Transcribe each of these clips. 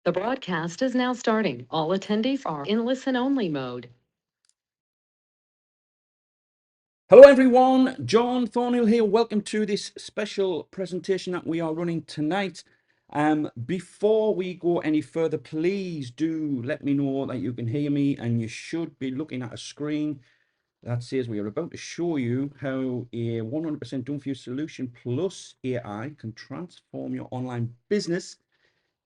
The broadcast is now starting. All attendees are in listen-only mode. Hello everyone, John Thornhill here. Welcome to this special presentation that we are running tonight. Before we go any further, please do let me know that you can hear me, and you should be looking at a screen that says we are about to show you how a 100% done for you solution plus AI can transform your online business,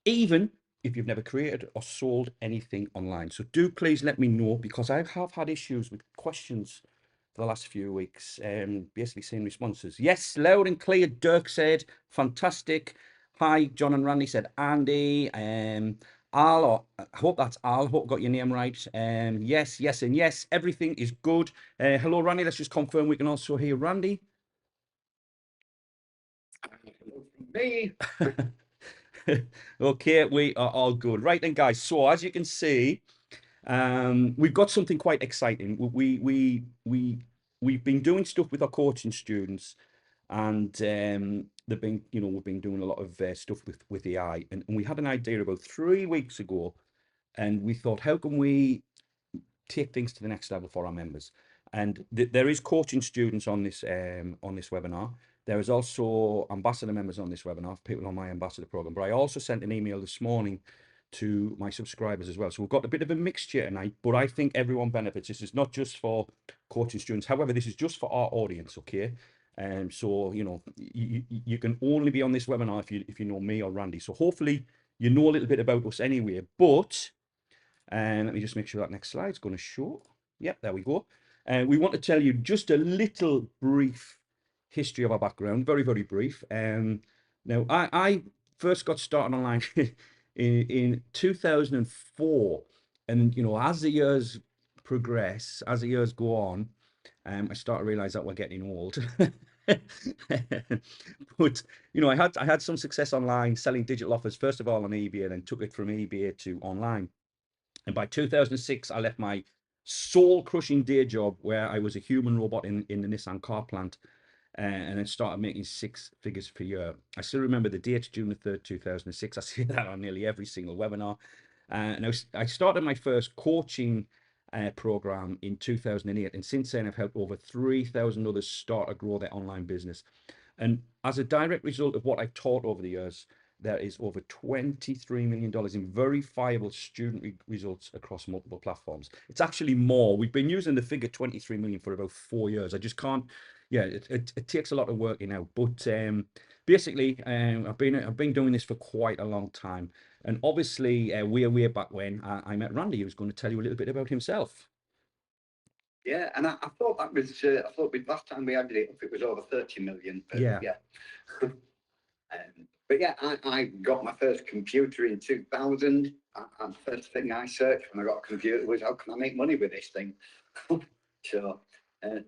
even if you've never created or sold anything online. So do please let me know, because I have had issues with questions for the last few weeks, basically seeing responses. Yes, loud and clear, Dirk said. Fantastic. Hi, John and Randy, said Andy. Al, or I hope that's Al, hope I got your name right. Yes, yes, and yes, everything is good. Hello, Randy, let's just confirm we can also hear Randy. Hello from me. Okay, we are all good. Right then, guys, so as you can see, we've got something quite exciting. We've been doing stuff with our coaching students, and they've been, we've been doing a lot of stuff with AI, and we had an idea about 3 weeks ago, and we thought, how can we take things to the next level for our members? And there is coaching students on this webinar. There is also ambassador members on this webinar, people on my ambassador program. But I also sent an email this morning to my subscribers as well. So we've got a bit of a mixture tonight, but I think everyone benefits. This is not just for coaching students. However, this is just for our audience, okay? So, you can only be on this webinar if you know me or Randy. So hopefully you know a little bit about us anyway. But let me just make sure that next slide is going to show. Yep, there we go. We want to tell you just a little brief history of our background, very, very brief. Now, I first got started online in 2004. And, as the years progress, as the years go on, I start to realize that we're getting old. But, I had some success online selling digital offers, first of all on eBay, and then took it from eBay to online. And by 2006, I left my soul-crushing day job where I was a human robot in the Nissan car plant, and then started making 6 figures per year. I still remember the date, June the 3rd, 2006. I say that on nearly every single webinar. And I started my first coaching program in 2008. And since then, I've helped over 3,000 others start or grow their online business. And as a direct result of what I've taught over the years, there is over $23 million in verifiable student results across multiple platforms. It's actually more. We've been using the figure 23 million for about 4 years. I just can't, it takes a lot of working out. But basically, I've been doing this for quite a long time. And obviously, way back when I met Randy, he was going to tell you a little bit about himself. Yeah, and I thought that was, I thought last time we added it up, it was over 30 million. But Yeah. But yeah, I got my first computer in 2000. And first thing I searched when I got a computer was, how can I make money with this thing? So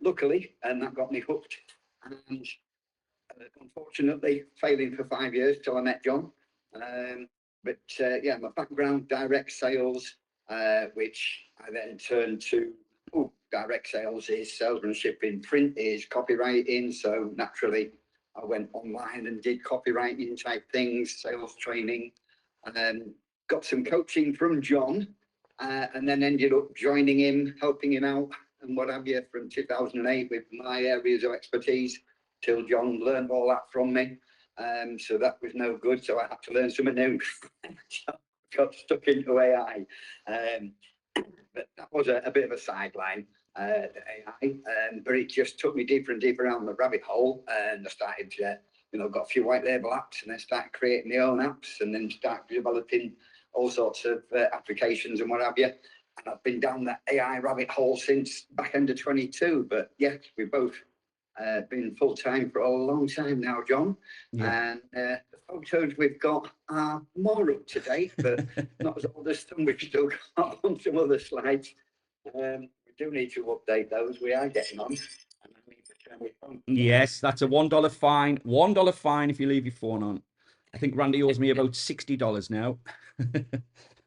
luckily, and that got me hooked. And unfortunately, failing for 5 years till I met John. But yeah, my background, direct sales, which I then turned to. Direct sales is salesmanship in print, is copywriting. So naturally, I went online and did copywriting type things, sales training, and then got some coaching from John, and then ended up joining him, helping him out, and what have you, from 2008 with my areas of expertise till John learned all that from me. So that was no good. So I had to learn something new. Got stuck into AI. But that was a bit of a sideline, the AI, but it just took me deeper and deeper down the rabbit hole, and I started, got a few white label apps, and then started creating my own apps, and then started developing all sorts of applications and what have you. And I've been down that AI rabbit hole since back end of 22. But yeah, we've both been full time for a long time now, John. Yeah. And the photos we've got are more up to date, but not as old as some we've still got on some other slides. We do need to update those. We are getting on. And I need to turn my phone. Yes, that's a $1 fine. $1 fine if you leave your phone on. I think Randy owes me about $60 now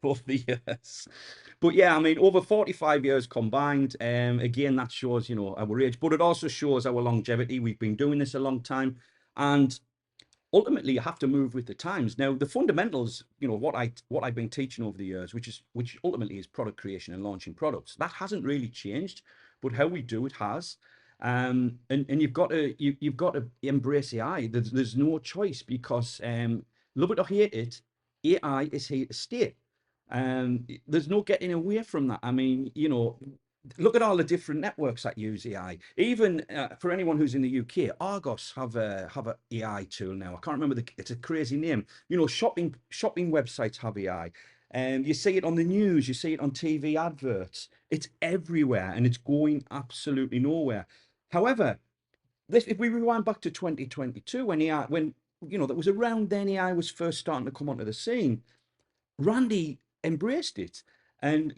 for the years. But yeah, I mean, over 45 years combined. Again, that shows, our age, but it also shows our longevity. We've been doing this a long time. And ultimately you have to move with the times. Now, the fundamentals, what I've been teaching over the years, which ultimately is product creation and launching products, that hasn't really changed, but how we do it has. And you've got to embrace AI. There's no choice, because love it or hate it, AI is here to stay. There's no getting away from that. I mean, look at all the different networks that use AI. Even for anyone who's in the UK, Argos have a AI tool now. I can't remember it's a crazy name. Shopping websites have AI. And you see it on the news, you see it on TV adverts. It's everywhere, and it's going absolutely nowhere. However, if we rewind back to 2022, when that was around then AI was first starting to come onto the scene, Randy embraced it, and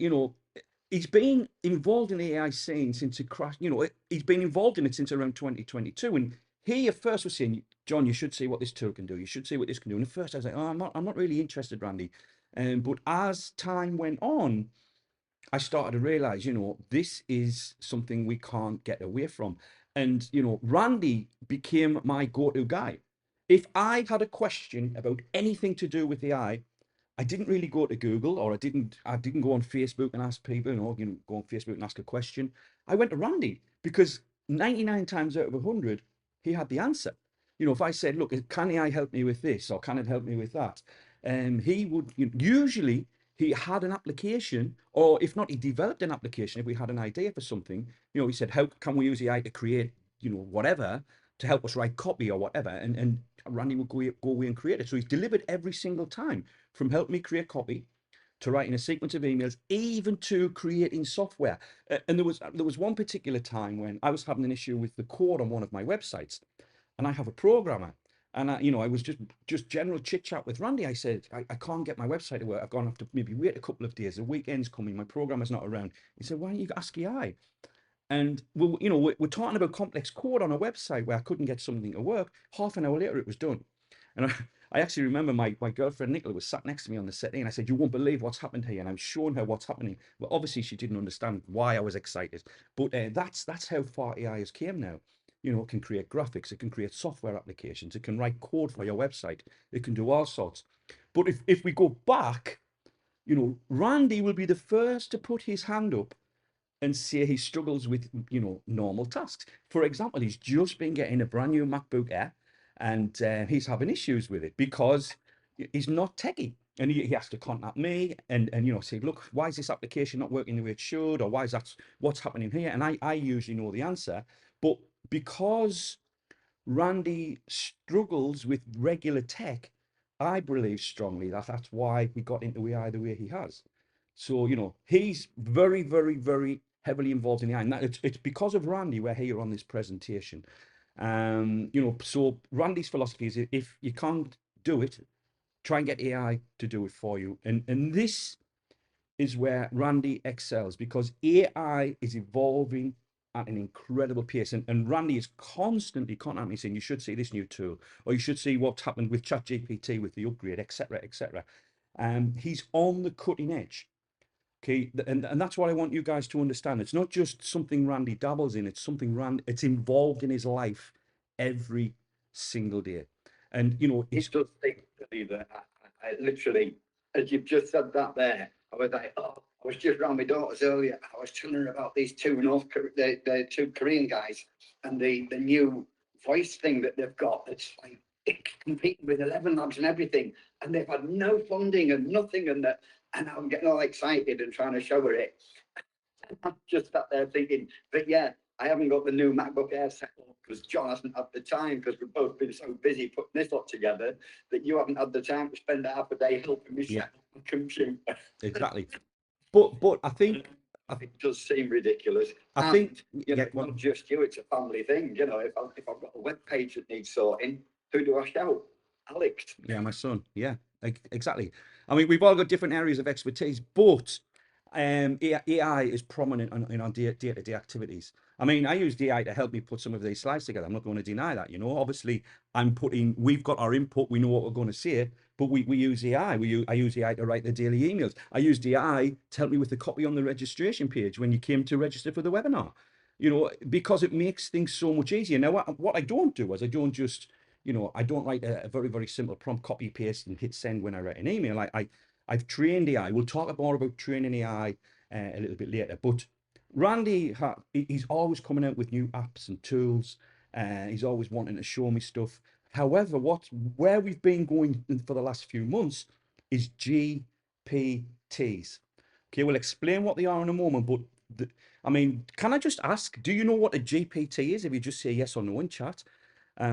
he's been involved in the AI scene since it crashed. He's been involved in it since around 2022, and he at first was saying, "John, you should see what this tool can do. You should see what this can do." And at first, I was like, "Oh, I'm not really interested, Randy." But as time went on, I started to realize, this is something we can't get away from. And, Randy became my go-to guy. If I had a question about anything to do with AI, I didn't really go to Google, or I didn't go on Facebook and ask people, go on Facebook and ask a question. I went to Randy, because 99 times out of 100, he had the answer. If I said, "Look, can AI help me with this, or can it help me with that?" He would usually, he had an application, or if not, he developed an application. If we had an idea for something, he said, "How can we use AI to create, whatever, to help us write copy or whatever?" And Randy would go away and create it. So he's delivered every single time, from helping me create copy, to writing a sequence of emails, even to creating software. And there was one particular time when I was having an issue with the code on one of my websites, and I have a programmer. And I was just general chit chat with Randy. I said, I can't get my website to work. I've gone to have to maybe wait a couple of days. The weekend's coming. My programmer's not around. He said, "Why don't you ask AI?" And we're talking about complex code on a website where I couldn't get something to work. Half an hour later, it was done. And I actually remember my girlfriend Nicola was sat next to me on the settee, and I said, "You won't believe what's happened here." And I was showing her what's happening. Well, obviously she didn't understand why I was excited, but that's how far AI has came now. It can create graphics, it can create software applications, it can write code for your website, it can do all sorts. But if we go back, Randy will be the first to put his hand up and say he struggles with, normal tasks. For example, he's just been getting a brand new MacBook Air, and he's having issues with it because he's not techie. And he has to contact me and say, "Look, why is this application not working the way it should? Or why is that, what's happening here?" And I usually know the answer. But because Randy struggles with regular tech, I believe strongly that that's why he got into AI the way he has. So, he's very, very, very heavily involved in AI. And it's because of Randy we're here on this presentation. So Randy's philosophy is, if you can't do it, try and get AI to do it for you. And this is where Randy excels, because AI is evolving at an incredible pace. And Randy is constantly saying, "You should see this new tool, or you should see what's happened with ChatGPT, with the upgrade, etc., etc." He's on the cutting edge. Okay, and that's what I want you guys to understand. It's not just something Randy dabbles in, it's something it's involved in his life every single day. And It does seem to me that I literally, as you've just said that there, I was like, oh, I was just around my daughter's earlier. I was telling her about these two the two Korean guys, and the new voice thing that they've got. It's like competing with 11 Labs and everything, and they've had no funding and nothing, and I'm getting all excited and trying to show her it. I'm just sat there thinking, but yeah, I haven't got the new MacBook Air set up because John hasn't had the time, because we've both been so busy putting this lot together that you haven't had the time to spend half a day helping me set up the computer. exactly. But I think It does seem ridiculous. I think not just you, it's a family thing. If I've got a web page that needs sorting, who do I shout? Alex. Yeah, my son. Yeah, exactly. I mean, we've all got different areas of expertise, but AI is prominent in our day-to-day activities. I mean, I use AI to help me put some of these slides together. I'm not going to deny that. Obviously, we've got our input, we know what we're going to say, but we use AI. I use AI to write the daily emails. I used AI to help me with the copy on the registration page when you came to register for the webinar. Because it makes things so much easier. Now, what I don't do is I don't just you know, I don't write a very, very simple prompt, copy, paste, and hit send when I write an email. I've trained AI. We'll talk more about training AI a little bit later. But Randy, he's always coming out with new apps and tools. He's always wanting to show me stuff. However, where we've been going for the last few months is GPTs. Okay, we'll explain what they are in a moment, but I mean, can I just ask, do you know what a GPT is? If you just say yes or no in chat,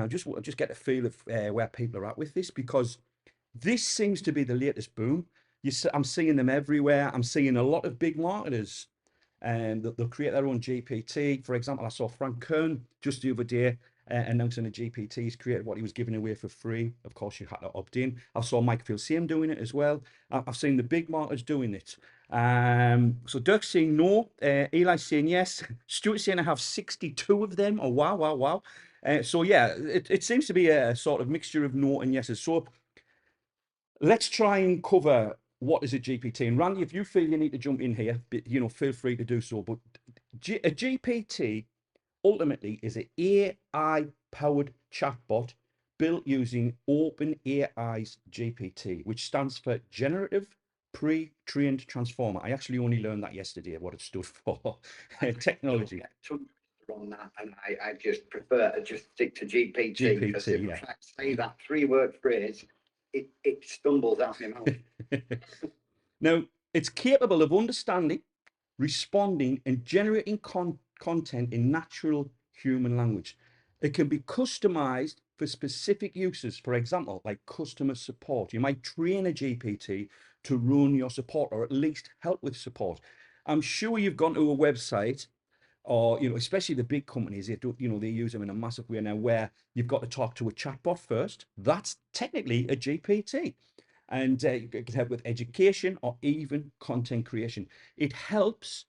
just get a feel of where people are at with this, because this seems to be the latest boom. I'm seeing them everywhere. I'm seeing a lot of big marketers and they'll create their own GPT. For example, I saw Frank Kern just the other day announcing a GPT. He's created what he was giving away for free. Of course, you had to opt in. I saw Mike Filsame doing it as well. I've seen the big marketers doing it. So Dirk's saying no. Eli's saying yes. Stuart's saying I have 62 of them. Oh, wow, wow, wow. So yeah, it seems to be a sort of mixture of no and yeses. So let's try and cover what is a GPT. And Randy, if you feel you need to jump in here, you know, feel free to do so. But a GPT ultimately is an AI-powered chatbot built using OpenAI's GPT, which stands for Generative Pre-trained Transformer. I actually only learned that yesterday, what it stood for. Technology. On that, and I just prefer to just stick to GPT, because if I try to say that 3-word phrase, it stumbles out my mouth. Now, it's capable of understanding, responding, and generating content in natural human language. It can be customized for specific uses. For example, like customer support. You might train a GPT to run your support, or at least help with support. I'm sure you've gone to a website, or, you know, especially the big companies, they do, you know, they use them in a massive way now, where you've got to talk to a chatbot first. That's technically a GPT. And it can help with education or even content creation. It helps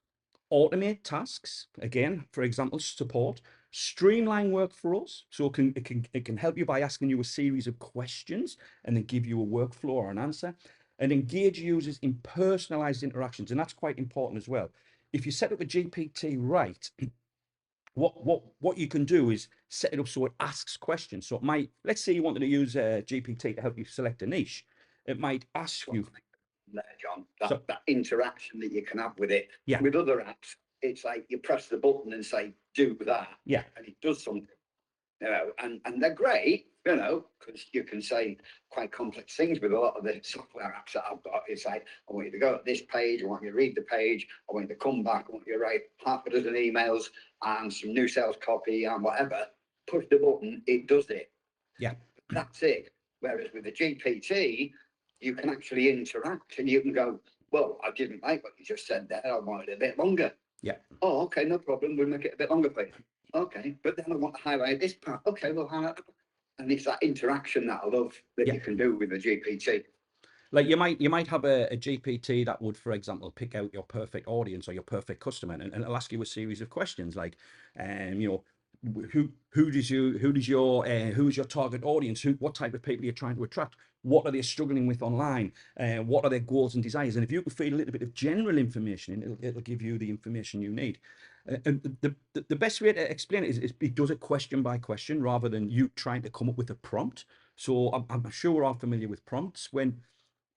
automate tasks, again, for example, support, streamline workflows. So it can help you by asking you a series of questions and then give you a workflow or an answer, and engage users in personalized interactions. And that's quite important as well. If you set up a GPT right, what you can do is set it up so it asks questions. So it might, let's say you wanted to use a GPT to help you select a niche. It might ask you there, John, that interaction that you can have with it. Yeah. With other apps, it's like you press the button and say, do that. Yeah. And it does something. You know, and they're great, you know, because you can say quite complex things with a lot of the software apps that I've got. It's like, I want you to go to this page, I want you to read the page, I want you to come back, I want you to write half a dozen emails and some new sales copy and whatever. Push the button, it does it. Yeah. That's it. Whereas with the GPT, you can actually interact and you can go, well, I didn't like what you just said there, I wanted it a bit longer. Yeah. Oh, okay, no problem, we'll make it a bit longer for you. Okay, but then I want to highlight this part. Okay, we'll highlight that. And it's that interaction that I love that you can do with a GPT. Like you might have a GPT that would, for example, pick out your perfect audience or your perfect customer, and it'll ask you a series of questions like, you know, who's your target audience? What type of people you're trying to attract? What are they struggling with online? What are their goals and desires? And if you can feed a little bit of general information in, it'll give you the information you need. And the best way to explain it is it does it question by question rather than you trying to come up with a prompt. So I'm sure we're all familiar with prompts. When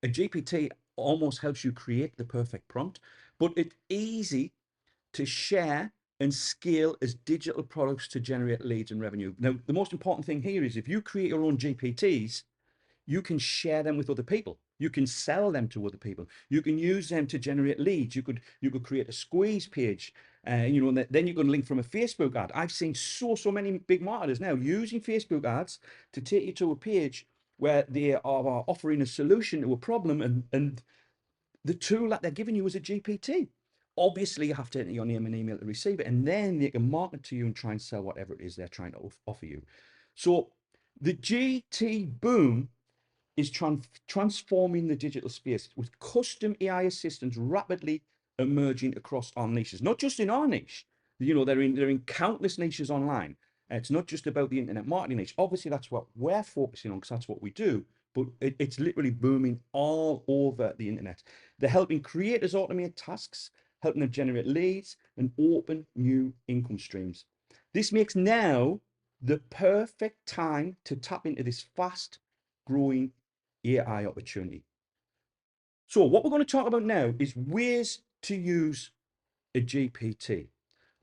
a GPT almost helps you create the perfect prompt, but it's easy to share and scale as digital products to generate leads and revenue. Now, the most important thing here is if you create your own GPTs, you can share them with other people. You can sell them to other people. You can use them to generate leads. You could create a squeeze page, you know, and then you can link from a Facebook ad. I've seen so many big marketers now using Facebook ads to take you to a page where they are offering a solution to a problem, and the tool that they're giving you is a GPT. Obviously, you have to enter your name and email to receive it, and then they can market to you and try and sell whatever it is they're trying to offer you. So the GT boom is transforming the digital space with custom AI assistants rapidly emerging across our niches, not just in our niche. You know, they're in countless niches online. It's not just about the internet marketing niche. Obviously, that's what we're focusing on because that's what we do. But it's literally booming all over the internet. They're helping creators automate tasks, helping them generate leads and open new income streams. This makes now the perfect time to tap into this fast growing AI opportunity. So what we're going to talk about now is ways to use a GPT.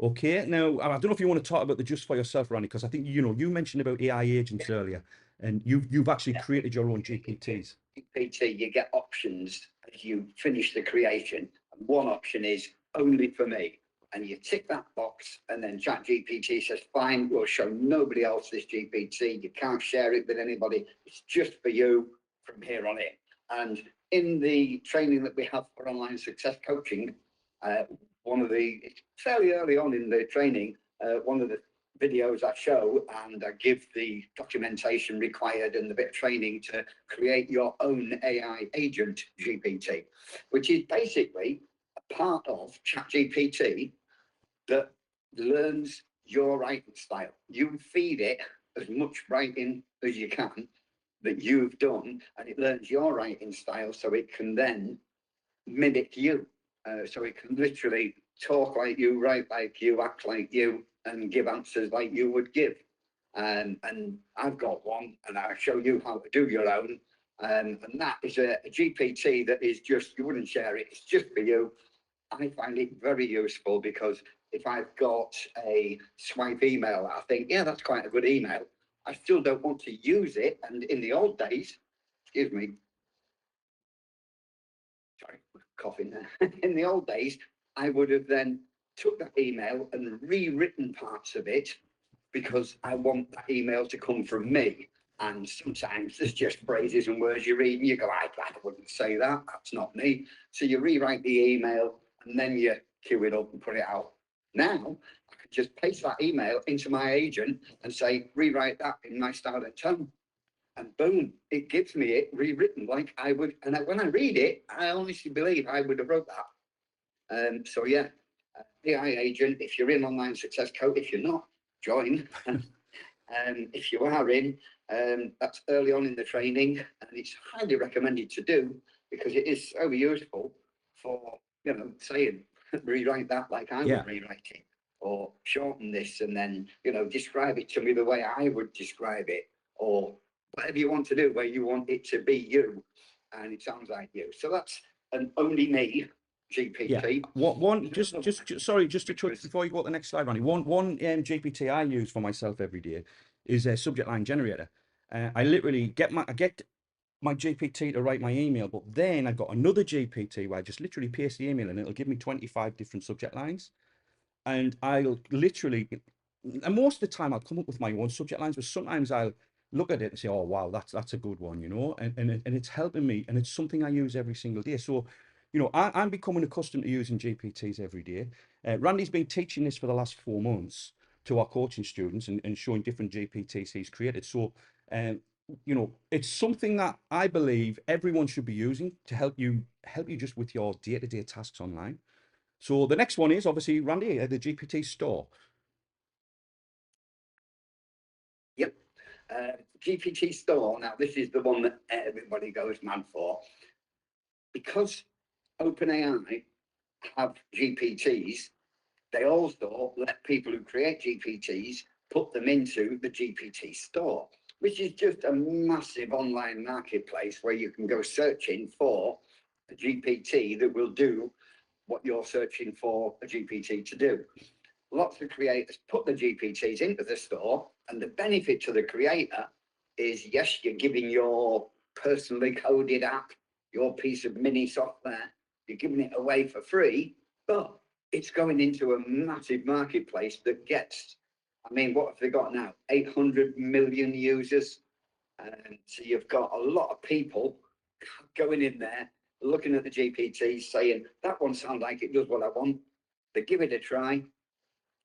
Okay, now I don't know if you want to talk about the just for yourself, Randy, because I think you mentioned about AI agents earlier, and you've actually created your own GPTs. GPT, you get options as you finish the creation. And one option is only for me. And you tick that box, and then ChatGPT says, fine, we'll show nobody else this GPT. You can't share it with anybody. It's just for you from here on in. And in the training that we have for online success coaching, fairly early on in the training, one of the videos I show, and I give the documentation required and the bit of training to create your own AI agent GPT, which is basically a part of ChatGPT that learns your writing style. You feed it as much writing as you can that you've done, and it learns your writing style so it can then mimic you. So it can literally talk like you, write like you, act like you, and give answers like you would give. And I've got one, and I'll show you how to do your own. And that is a GPT that is just, you wouldn't share it, it's just for you. I find it very useful because if I've got a swipe email, I think, yeah, that's quite a good email. I still don't want to use it. And in the old days, excuse me, sorry, coughing there. In the old days, I would have then took that email and rewritten parts of it because I want that email to come from me. And sometimes there's just phrases and words you read and you go, I wouldn't say that. That's not me. So you rewrite the email and then you queue it up and put it out. Now, I can just paste that email into my agent and say, rewrite that in my style and tone. And boom, it gives me it rewritten like I would. And when I read it, I honestly believe I would have wrote that. So yeah, AI agent, if you're in online success code, if you're not, join. If you are in, that's early on in the training, and it's highly recommended to do because it is so useful for, saying, rewrite that like I would rewrite it, or shorten this and then, describe it to me the way I would describe it, or whatever you want to do, where you want it to be you, and it sounds like you. So that's an only me GPT. Sorry, just to touch before you go to the next slide, Ronnie. One GPT I use for myself every day is a subject line generator. I literally get my GPT to write my email, but then I've got another GPT where I just literally paste the email and it'll give me 25 different subject lines. And I'll literally, and most of the time I'll come up with my own subject lines, but sometimes I'll look at it and say, oh wow, that's a good one, and it's helping me, and it's something I use every single day. So I'm becoming accustomed to using GPTs every day. Randy's been teaching this for the last 4 months to our coaching students and showing different GPTs he's created. So it's something that I believe everyone should be using to help you just with your day-to-day tasks online. So the next one is obviously, Randy, the GPT store. Yep. GPT store. Now, this is the one that everybody goes mad for. Because OpenAI have GPTs, they also let people who create GPTs put them into the GPT store, which is just a massive online marketplace where you can go searching for a GPT that will do what you're searching for a GPT to do. Lots of creators put the GPTs into the store, and the benefit to the creator is, yes, you're giving your personally coded app, your piece of mini software, you're giving it away for free, but it's going into a massive marketplace that gets, what have they got now? 800 million users. And so you've got a lot of people going in there, looking at the GPTs, saying, that one sounds like it does what I want. They give it a try.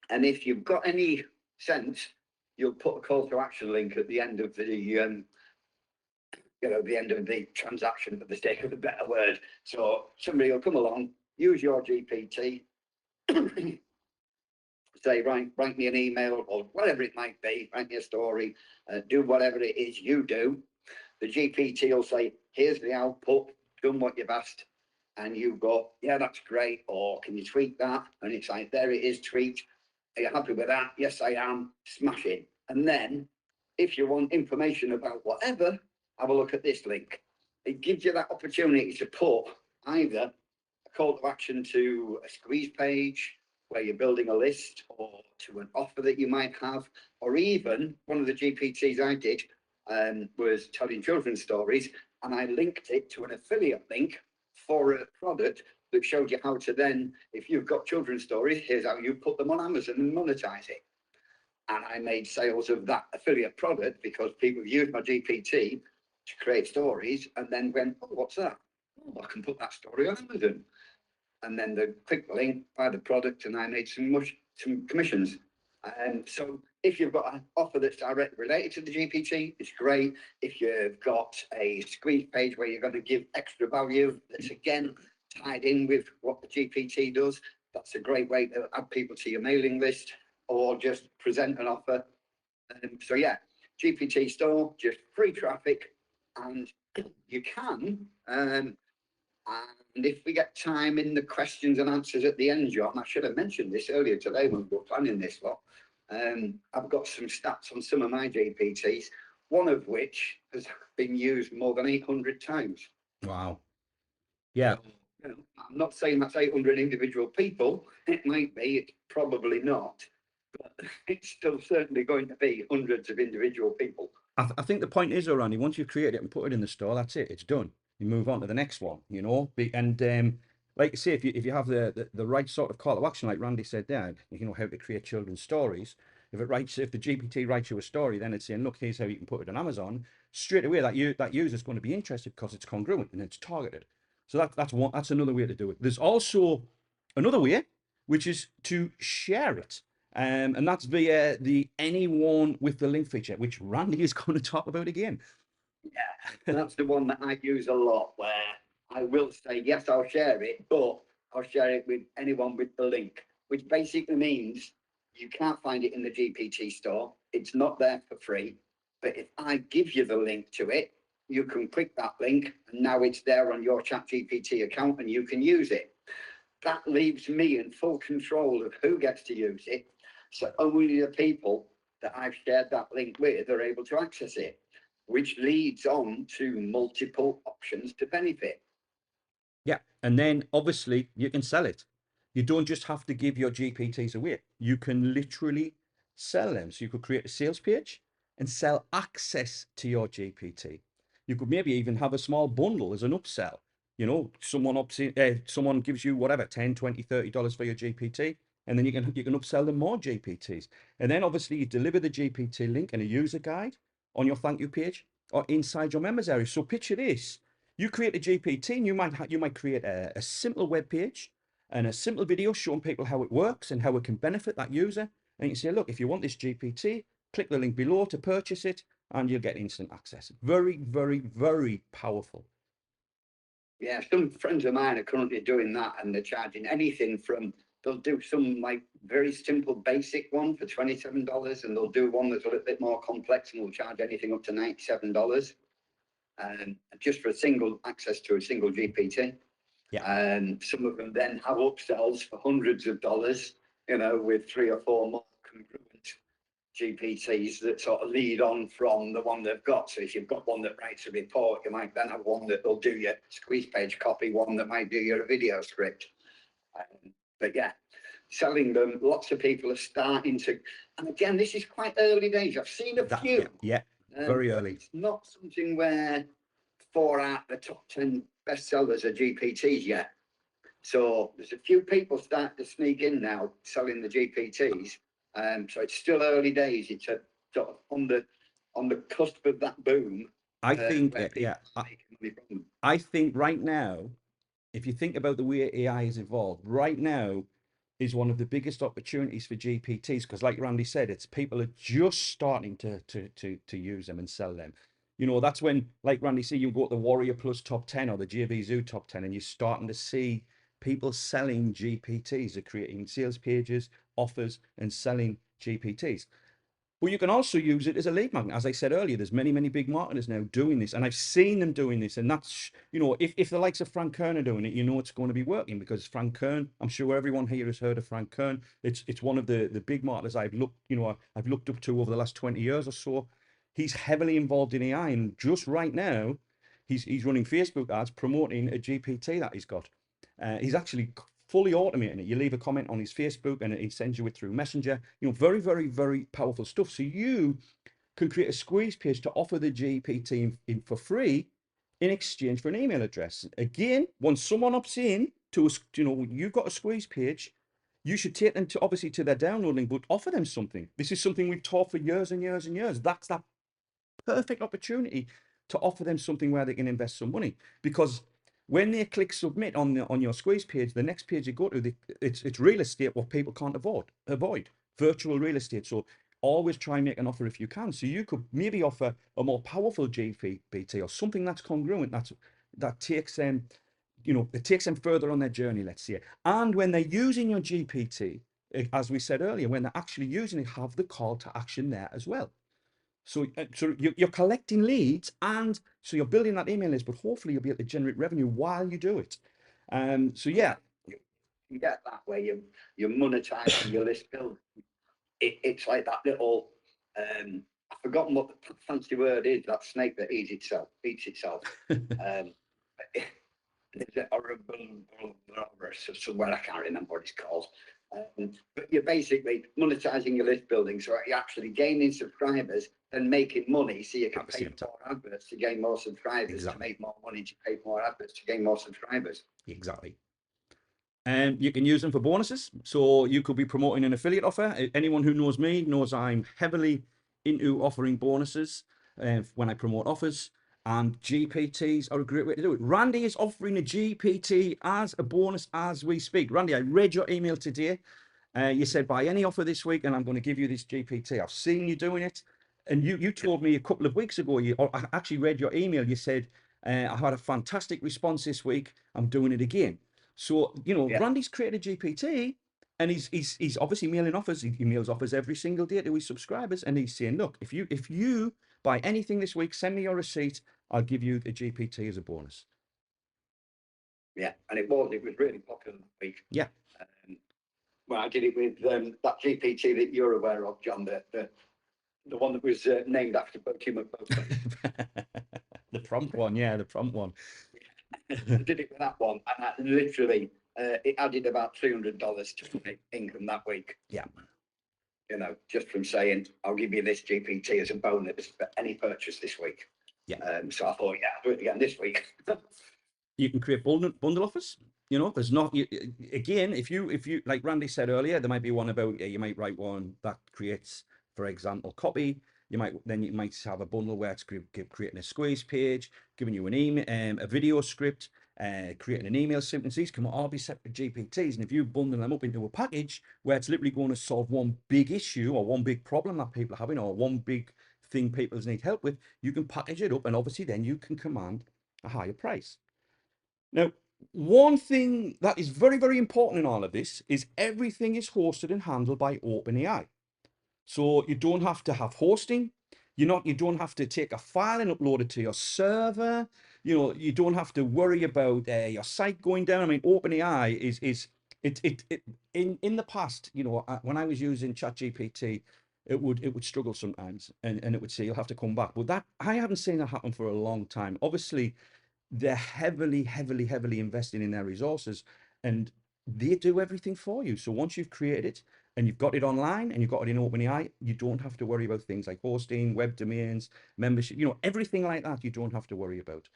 And if you've got any sense, you'll put a call to action link at the end of the, the end of the transaction, for the sake of a better word. So somebody will come along, use your GPT, say, write me an email or whatever it might be, write me a story, do whatever it is you do. The GPT will say, here's the output, done what you've asked. And you go, yeah, that's great. Or can you tweak that? And it's like, there it is, tweaked. Are you happy with that? Yes, I am. Smash it. And then if you want information about whatever, have a look at this link. It gives you that opportunity to put either a call to action to a squeeze page where you're building a list, or to an offer that you might have, or even one of the GPTs I did was telling children's stories, and I linked it to an affiliate link for a product that showed you how to then, if you've got children's stories, here's how you put them on Amazon and monetize it. And I made sales of that affiliate product because people used my GPT to create stories and then went, oh, what's that? Oh, I can put that story on Amazon. And then they click the link, buy the product, and I made some commissions. And so if you've got an offer that's directly related to the GPT, it's great. If you've got a squeeze page where you're going to give extra value, that's again tied in with what the GPT does, that's a great way to add people to your mailing list, or just present an offer. So yeah, GPT store, just free traffic, and you can. And if we get time in the questions and answers at the end, John, I should have mentioned this earlier today when we were planning this lot. I've got some stats on some of my GPTs, one of which has been used more than 800 times. Wow. Yeah. So, you know, I'm not saying that's 800 individual people. It might be, it's probably not, but it's still certainly going to be hundreds of individual people. I think the point is, Randy, once you've created it and put it in the store, that's it. It's done. You move on to the next one, you know. And like I say, if you have the right sort of call to action, like Randy said there, you know how to create children's stories. If the GPT writes you a story, then it's saying, look, here's how you can put it on Amazon. Straight away, that user's going to be interested because it's congruent and it's targeted. So that's another way to do it. There's also another way, which is to share it. And that's via the anyone with the link feature, which Randy is going to talk about again. Yeah, that's the one that I use a lot, where I will say, yes, I'll share it, but I'll share it with anyone with the link, which basically means you can't find it in the GPT store. It's not there for free. But if I give you the link to it, you can click that link, and now it's there on your ChatGPT account and you can use it. That leaves me in full control of who gets to use it. So only the people that I've shared that link with are able to access it, which leads on to multiple options to benefit. Yeah. And then obviously you can sell it. You don't just have to give your GPTs away. You can literally sell them. So you could create a sales page and sell access to your GPT. You could maybe even have a small bundle as an upsell. You know, someone gives you whatever, 10, 20, $30 for your GPT, and then you can upsell them more GPTs. And then obviously you deliver the GPT link and a user guide on your thank you page or inside your members area. So picture this. You create a GPT and you might create a simple web page and a simple video showing people how it works and how it can benefit that user. And you can say, look, if you want this GPT, click the link below to purchase it and you'll get instant access. Very, very, very powerful. Yeah, some friends of mine are currently doing that, and they're charging anything from, they'll do some like very simple basic one for $27, and they'll do one that's a little bit more complex and will charge anything up to $97. Just for a single access to a single GPT. Yeah. And some of them then have upsells for hundreds of dollars, you know, with 3 or 4 more congruent GPTs that sort of lead on from the one they've got. So if you've got one that writes a report, you might then have one that will do your squeeze page copy, one that might do your video script. But yeah, selling them, lots of people are starting to, and again, this is quite early days. I've seen a few. Yeah, very early. It's not something where 4 out of the top 10 bestsellers are GPTs yet. So there's a few people starting to sneak in now selling the GPTs. So it's still early days. It's a sort of on the cusp of that boom. I think right now, if you think about the way AI has evolved, right now is one of the biggest opportunities for GPTs, because like Randy said, it's people are just starting to use them and sell them. You know, that's when, like Randy said, you go to the Warrior Plus top 10 or the JV Zoo top 10, and you're starting to see people selling GPTs, are creating sales pages, offers, and selling GPTs. But you can also use it as a lead magnet. As I said earlier, there's many, many big marketers now doing this, and I've seen them doing this. And that's, you know, if the likes of Frank Kern are doing it, you know it's going to be working, because Frank Kern, I'm sure everyone here has heard of Frank Kern. It's one of the big marketers I've looked up to over the last 20 years or so. He's heavily involved in AI, and just right now, he's running Facebook ads promoting a GPT that he's got. He's actually fully automating it. You leave a comment on his Facebook and it sends you it through Messenger. You know, very, very, very powerful stuff. So you can create a squeeze page to offer the GPT for free in exchange for an email address. Again, once someone opts in to, you know, you've got a squeeze page, you should take them to, obviously, to their download link, but offer them something. This is something we've taught for years and years and years. That's that perfect opportunity to offer them something where they can invest some money, because when they click submit on your squeeze page, the next page you go to, it's real estate, what people can't avoid virtual real estate. So always try and make an offer if you can. So you could maybe offer a more powerful GPT or something that's congruent, that takes them, you know, it takes them further on their journey, let's say. And when they're using your GPT, as we said earlier, when they're actually using it, have the call to action there as well. So, you're collecting leads, and so you're building that email list, but hopefully you'll be able to generate revenue while you do it. So yeah, You get that where you're monetizing your list build. It's like that little, I've forgotten what the fancy word is, that snake that eats itself. There's a somewhere, I can't remember what it's called. But you're basically monetizing your list building, so you're actually gaining subscribers and making money, so you can At the pay same for time. more adverts to gain more subscribers, to Exactly. make more money, to pay for more adverts to gain more subscribers. Exactly. And you can use them for bonuses. So you could be promoting an affiliate offer. Anyone who knows me knows I'm heavily into offering bonuses when I promote offers. And GPTs are a great way to do it. Randy is offering a GPT as a bonus as we speak. Randy, I read your email today. You said buy any offer this week and I'm going to give you this GPT. I've seen you doing it. And you told me a couple of weeks ago, or I actually read your email, you said, I had a fantastic response this week. I'm doing it again. So, you know, Yeah. Randy's created a GPT, and he's obviously mailing offers. He mails offers every single day to his subscribers, and he's saying, look, if you buy anything this week, send me your receipt. I'll give you the GPT as a bonus. Yeah, and it was really popular that week. Yeah. Well, I did it with that GPT that you're aware of, John, the one that was named after Bucky The prompt one, yeah, the prompt one. I did it with that one, and that literally it added about $300 to my income that week. Yeah. You know, just from saying, I'll give you this GPT as a bonus for any purchase this week. Yeah. So I thought, yeah, I'll do it again this week. You can create bundle offers. You know, there's not, again, if you like Randy said earlier, there might be one about, you might write one that creates, for example, copy. You might have a bundle where it's creating a squeeze page, giving you an email, a video script, creating an email sequence. These can all be separate GPTs, and if you bundle them up into a package where it's literally going to solve one big issue or one big problem that people are having or one big thing people need help with, you can package it up, and obviously then you can command a higher price. Now, one thing that is very, very important in all of this is everything is hosted and handled by OpenAI. So you don't have to have hosting. You don't have to take a file and upload it to your server. You know, you don't have to worry about your site going down. I mean, OpenAI is in the past, you know, when I was using ChatGPT, it would struggle sometimes, and it would say you'll have to come back. But that I haven't seen that happen for a long time. Obviously, they're heavily, heavily, heavily investing in their resources, and they do everything for you. So once you've created it and you've got it online and you've got it in OpenAI, you don't have to worry about things like hosting, web domains, membership, you know, everything like that, you don't have to worry about.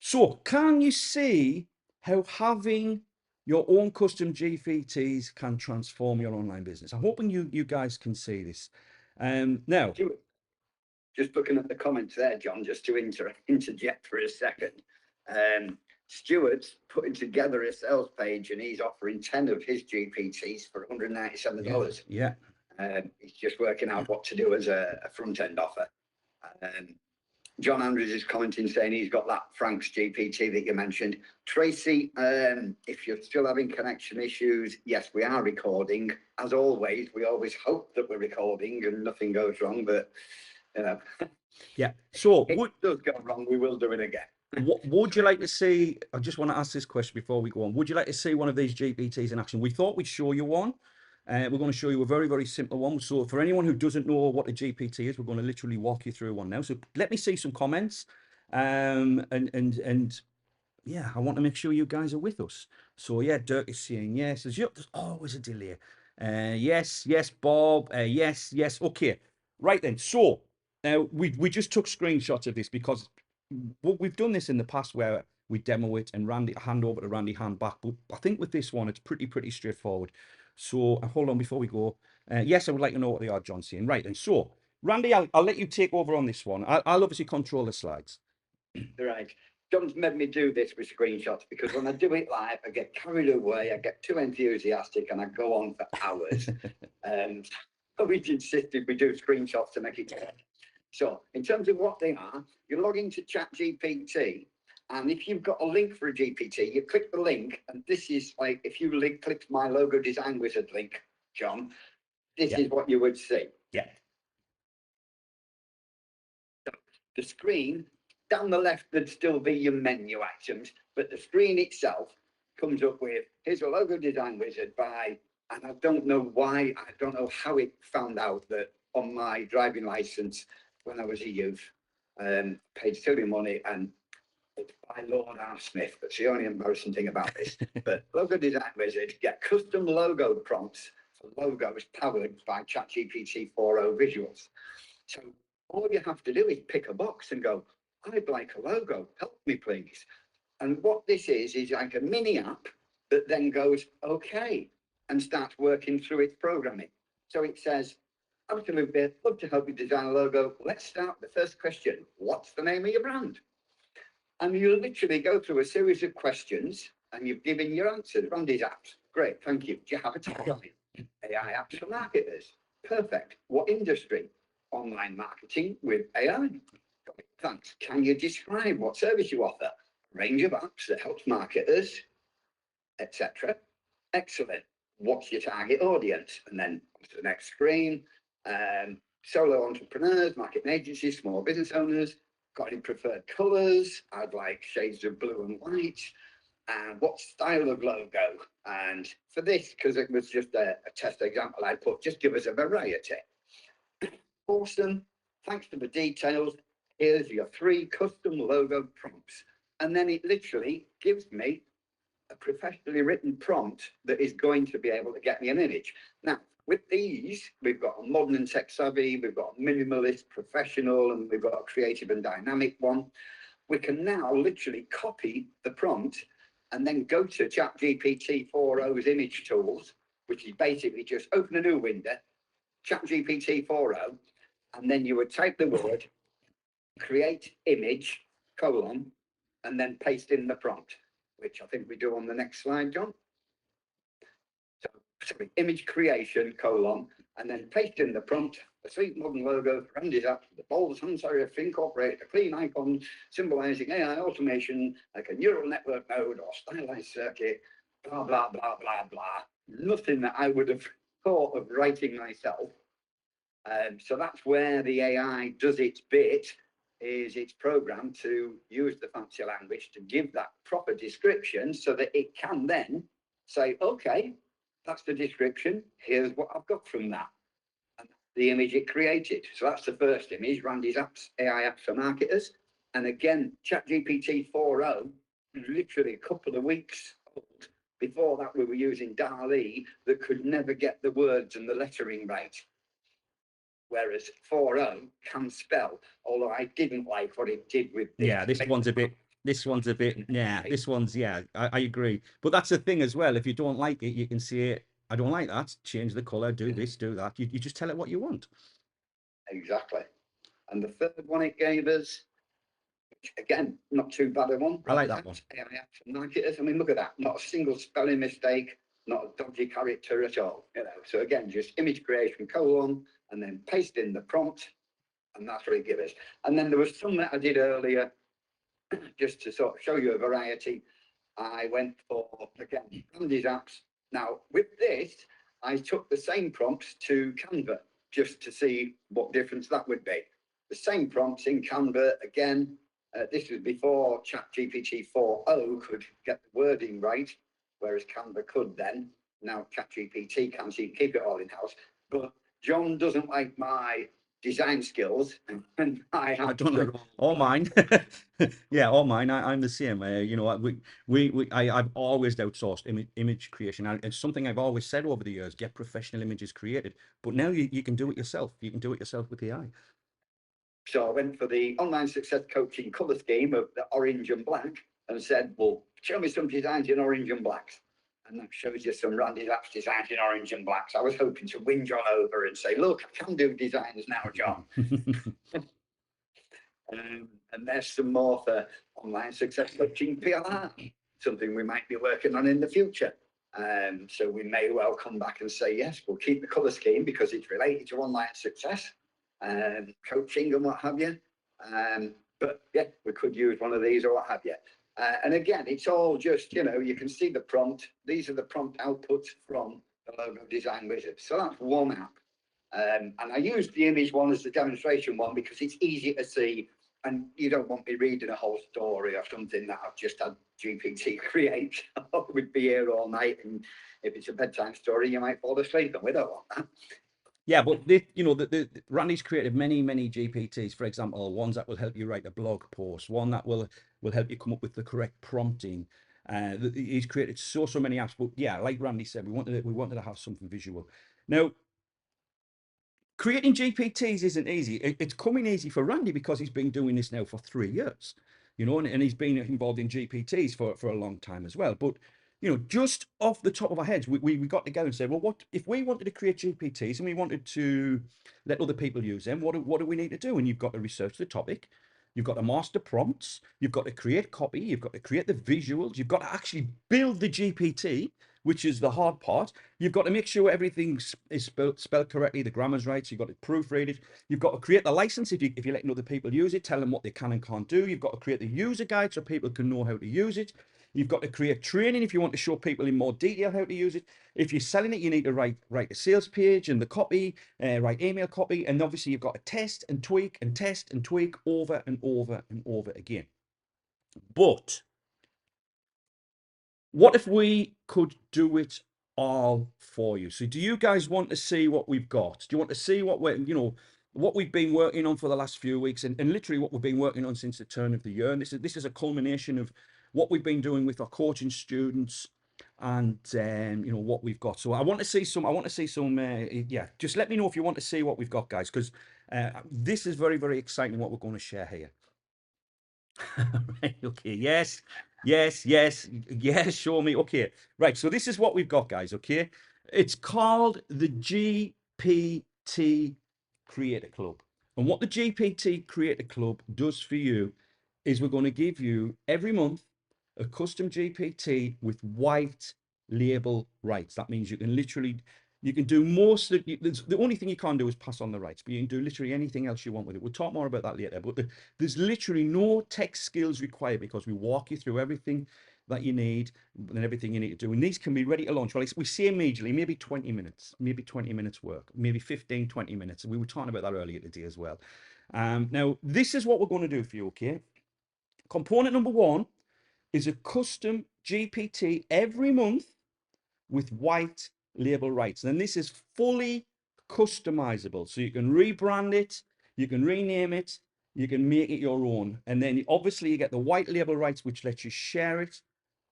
So can you see how having your own custom GPTs can transform your online business? I'm hoping you guys can see this. Now, Just looking at the comments there, John, just to interject for a second. Stuart's putting together a sales page and he's offering 10 of his GPTs for $197. Yeah. He's just working out what to do as a front end offer. John Andrews is commenting saying he's got that Frank's GPT that you mentioned. Tracy, if you're still having connection issues, yes, we are recording. As always, we always hope that we're recording and nothing goes wrong, but you know. Yeah. So if it does go wrong, we will do it again. What would you like to see? I just want to ask this question before we go on. Would you like to see one of these GPTs in action? We thought we'd show you one. We're going to show you a very, very simple one. So for anyone who doesn't know what a GPT is, we're going to literally walk you through one now. So let me see some comments. And yeah, I want to make sure you guys are with us. So yeah, Dirk is saying yes. There's always a delay. Yes, yes, Bob. Yes, yes. Okay, right then. So we just took screenshots of this because we've done this in the past where we demo it and Randy hand over to Randy, hand back. But I think with this one, it's pretty straightforward. So hold on before we go. Yes, I would like to know what they are, John saying. Right then. So Randy, I'll let you take over on this one. I'll obviously control the slides. Right. John's made me do this with screenshots because when I do it live, I get carried away, I get too enthusiastic and I go on for hours. So we insisted we do screenshots to make it work. So in terms of what they are, you log into ChatGPT, and if you've got a link for a GPT, you click the link, and this is like if you clicked my logo design wizard link, John, this is what you would see. Yeah. The screen down the left, there'd still be your menu items, but the screen itself comes up with, here's a logo design wizard by, and I don't know why, I don't know how it found out that on my driving license when I was a youth, paid silly money, and it's by Lord R. Smith. That's the only embarrassing thing about this. But logo design wizard get custom logo prompts for logos powered by ChatGPT 4.0 visuals. So all you have to do is pick a box and go, I'd like a logo, help me please. And what this is like a mini app that then goes, okay, and starts working through its programming. So it says, absolutely, love to help you design a logo. Let's start with the first question. What's the name of your brand? And you literally go through a series of questions and you've given your answers. Randy's apps. Great, thank you. Do you have a tagline? AI apps for marketers. Perfect. What industry? Online marketing with AI. Thanks. Can you describe what service you offer? Range of apps that helps marketers, etc. Excellent. What's your target audience? And then to the next screen, solo entrepreneurs, marketing agencies, small business owners. Got any preferred colors? I'd like shades of blue and white. And what style of logo? And for this, because it was just a test example, I put just give us a variety. Awesome. Thanks for the details. Here's your 3 custom logo prompts. And then it literally gives me a professionally written prompt that is going to be able to get me an image. Now, with these, we've got a modern and tech savvy, we've got a minimalist, professional, and we've got a creative and dynamic one. We can now literally copy the prompt and then go to ChatGPT 4.0's image tools, which is basically just open a new window, ChatGPT 4.0, and then you would type the word, create image, and then paste in the prompt, which I think we do on the next slide, John. So, sorry, image creation, and then paste in the prompt, a sweet modern logo for Randy's app, the bold sans serif incorporate a clean icon symbolizing AI automation, like a neural network node or stylized circuit, blah, blah, blah, blah, blah. Nothing that I would have thought of writing myself. So that's where the AI does its bit, is it's programmed to use the fancy language to give that proper description so that it can then say, okay, that's the description, here's what I've got from that. And the image it created. So that's the first image, Randy's apps, AI apps for marketers. And again, ChatGPT 4.0, literally a couple of weeks old. Before that, we were using DALL-E that could never get the words and the lettering right. Whereas 4.0 can spell, although I didn't like what it did with this. Yeah, this one's a bit, yeah, this one's, yeah, I agree. But that's the thing as well. If you don't like it, you can say, I don't like that, change the color, do this, do that. You just tell it what you want. Exactly. And the third one it gave us, which again, not too bad a one. I like that one. AI apps for marketers. I mean, look at that. Not a single spelling mistake, not a dodgy character at all. You know, so again, just image creation, and then paste in the prompt. And that's what it gives us. And then there was some that I did earlier, just to sort of show you a variety. I went for, again, Andy's apps. Now, with this, I took the same prompts to Canva just to see what difference that would be. The same prompts in Canva, again, this was before ChatGPT 4.0 could get the wording right, whereas Canva could then. Now ChatGPT can, so you can keep it all in-house. But John doesn't like my design skills, and I don't like all mine. Yeah, all mine. I'm the same. You know, I've always outsourced image creation. And it's something I've always said over the years: get professional images created. But now you can do it yourself. You can do it yourself with AI. So I went for the online success coaching color scheme of the orange and black and said, well, show me some designs in orange and blacks. And that shows you some Randy Lap's designs in orange and blacks. I was hoping to win John over and say, look, I can do designs now, John. And there's some more for online success coaching PLR, something we might be working on in the future. So we may well come back and say, yes, we'll keep the color scheme because it's related to online success and coaching and what have you. But yeah, we could use one of these or what have you. And again, it's all just, you know, you can see the prompt. These are the prompt outputs from the logo design wizard. So that's one app. And I used the image one as the demonstration one because it's easy to see, and you don't want me reading a whole story or something that I've just had GPT create. We'd be here all night, and if it's a bedtime story, you might fall asleep, and we don't want that. Yeah, but you know, Randy's created many GPTs. For example, ones that will help you write a blog post, one that will help you come up with the correct prompting. He's created so many apps. But yeah, like Randy said, we wanted to have something visual. Now, creating GPTs isn't easy. It's coming easy for Randy because he's been doing this now for 3 years, you know, and he's been involved in GPTs for a long time as well. But you know, just off the top of our heads, we got together and said, well, what if we wanted to create GPTs and we wanted to let other people use them? What do we need to do? And you've got to research the topic, you've got to master prompts, you've got to create copy, you've got to create the visuals, you've got to actually build the GPT, which is the hard part. You've got to make sure everything is spelled correctly, the grammar's right, so you've got to proofread it. You've got to create the license if you're letting other people use it, tell them what they can and can't do. You've got to create the user guide so people can know how to use it. You've got to create training if you want to show people in more detail how to use it. If you're selling it, you need to write a sales page and the copy, write email copy, and obviously you've got to test and tweak and test and tweak over and over and over again. But what if we could do it all for you? So do you guys want to see what we've got? Do you want to see what what we've been working on for the last few weeks, and literally what we've been working on since the turn of the year? And this is a culmination of what we've been doing with our coaching students and you know what we've got. So I want to see some yeah, just let me know if you want to see what we've got, guys, because this is very exciting what we're going to share here. Right, okay, yes, show me. Okay, right, so this is what we've got, guys. Okay, it's called the GPT Creator Club. And what the GPT Creator Club does for you is we're going to give you every month a custom GPT with white label rights. That means you can literally, you can do most of the only thing you can't do is pass on the rights, but you can do literally anything else you want with it. We'll talk more about that later, but there's literally no tech skills required because we walk you through everything that you need and everything you need to do. And these can be ready to launch. Well, we say immediately, maybe 20 minutes, maybe 20 minutes work, maybe 15, 20 minutes. We were talking about that earlier today as well. Now, this is what we're going to do for you, okay? Component number one is a custom GPT every month with white label rights. And this is fully customizable. So you can rebrand it, you can rename it, you can make it your own. And then obviously you get the white label rights, which lets you share it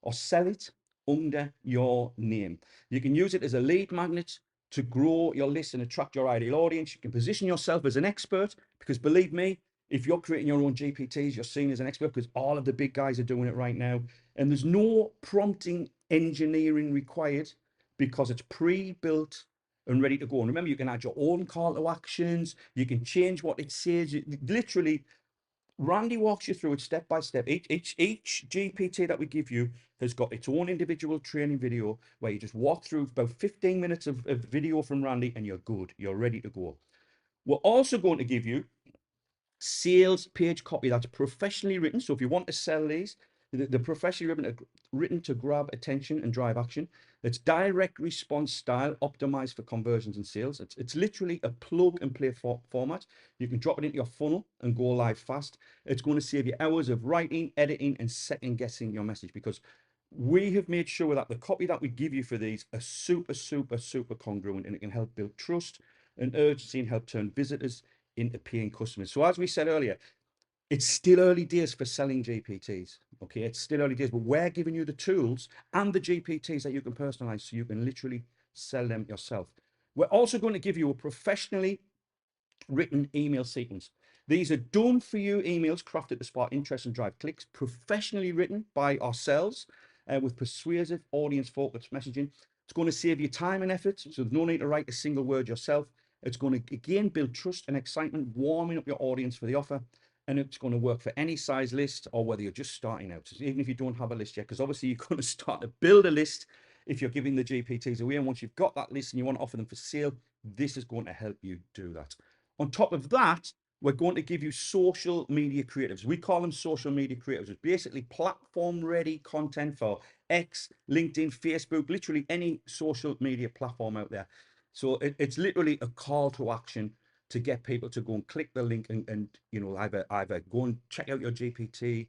or sell it under your name. You can use it as a lead magnet to grow your list and attract your ideal audience. You can position yourself as an expert because believe me, if you're creating your own GPTs, you're seen as an expert because all of the big guys are doing it right now. And there's no prompting engineering required because it's pre-built and ready to go. And remember, you can add your own call to actions. You can change what it says. Literally, Randy walks you through it step by step. Each GPT that we give you has got its own individual training video where you just walk through about 15 minutes of video from Randy and you're good. You're ready to go. We're also going to give you sales page copy that's professionally written. So if you want to sell these, they're professionally written to grab attention and drive action. It's direct response style, optimized for conversions and sales. It's literally a plug and play format. You can drop it into your funnel and go live fast. It's going to save you hours of writing, editing, and second guessing your message, because we have made sure that the copy that we give you for these are super congruent, and it can help build trust and urgency and help turn visitors into paying customers. So as we said earlier, it's still early days for selling GPTs. Okay, it's still early days, but we're giving you the tools and the GPTs that you can personalize so you can literally sell them yourself. We're also going to give you a professionally written email sequence. These are done for you emails crafted to spark interest and drive clicks, professionally written by ourselves with persuasive audience focused messaging. It's going to save you time and effort, so there's no need to write a single word yourself. It's going to again build trust and excitement, warming up your audience for the offer. And it's going to work for any size list or whether you're just starting out, even if you don't have a list yet, because obviously you're going to start to build a list if you're giving the GPTs away. And once you've got that list and you want to offer them for sale, this is going to help you do that. On top of that, we're going to give you social media creatives. We call them social media creatives. It's basically platform ready content for X, LinkedIn, Facebook, literally any social media platform out there. So it's literally a call to action to get people to go and click the link and you know, either go and check out your GPT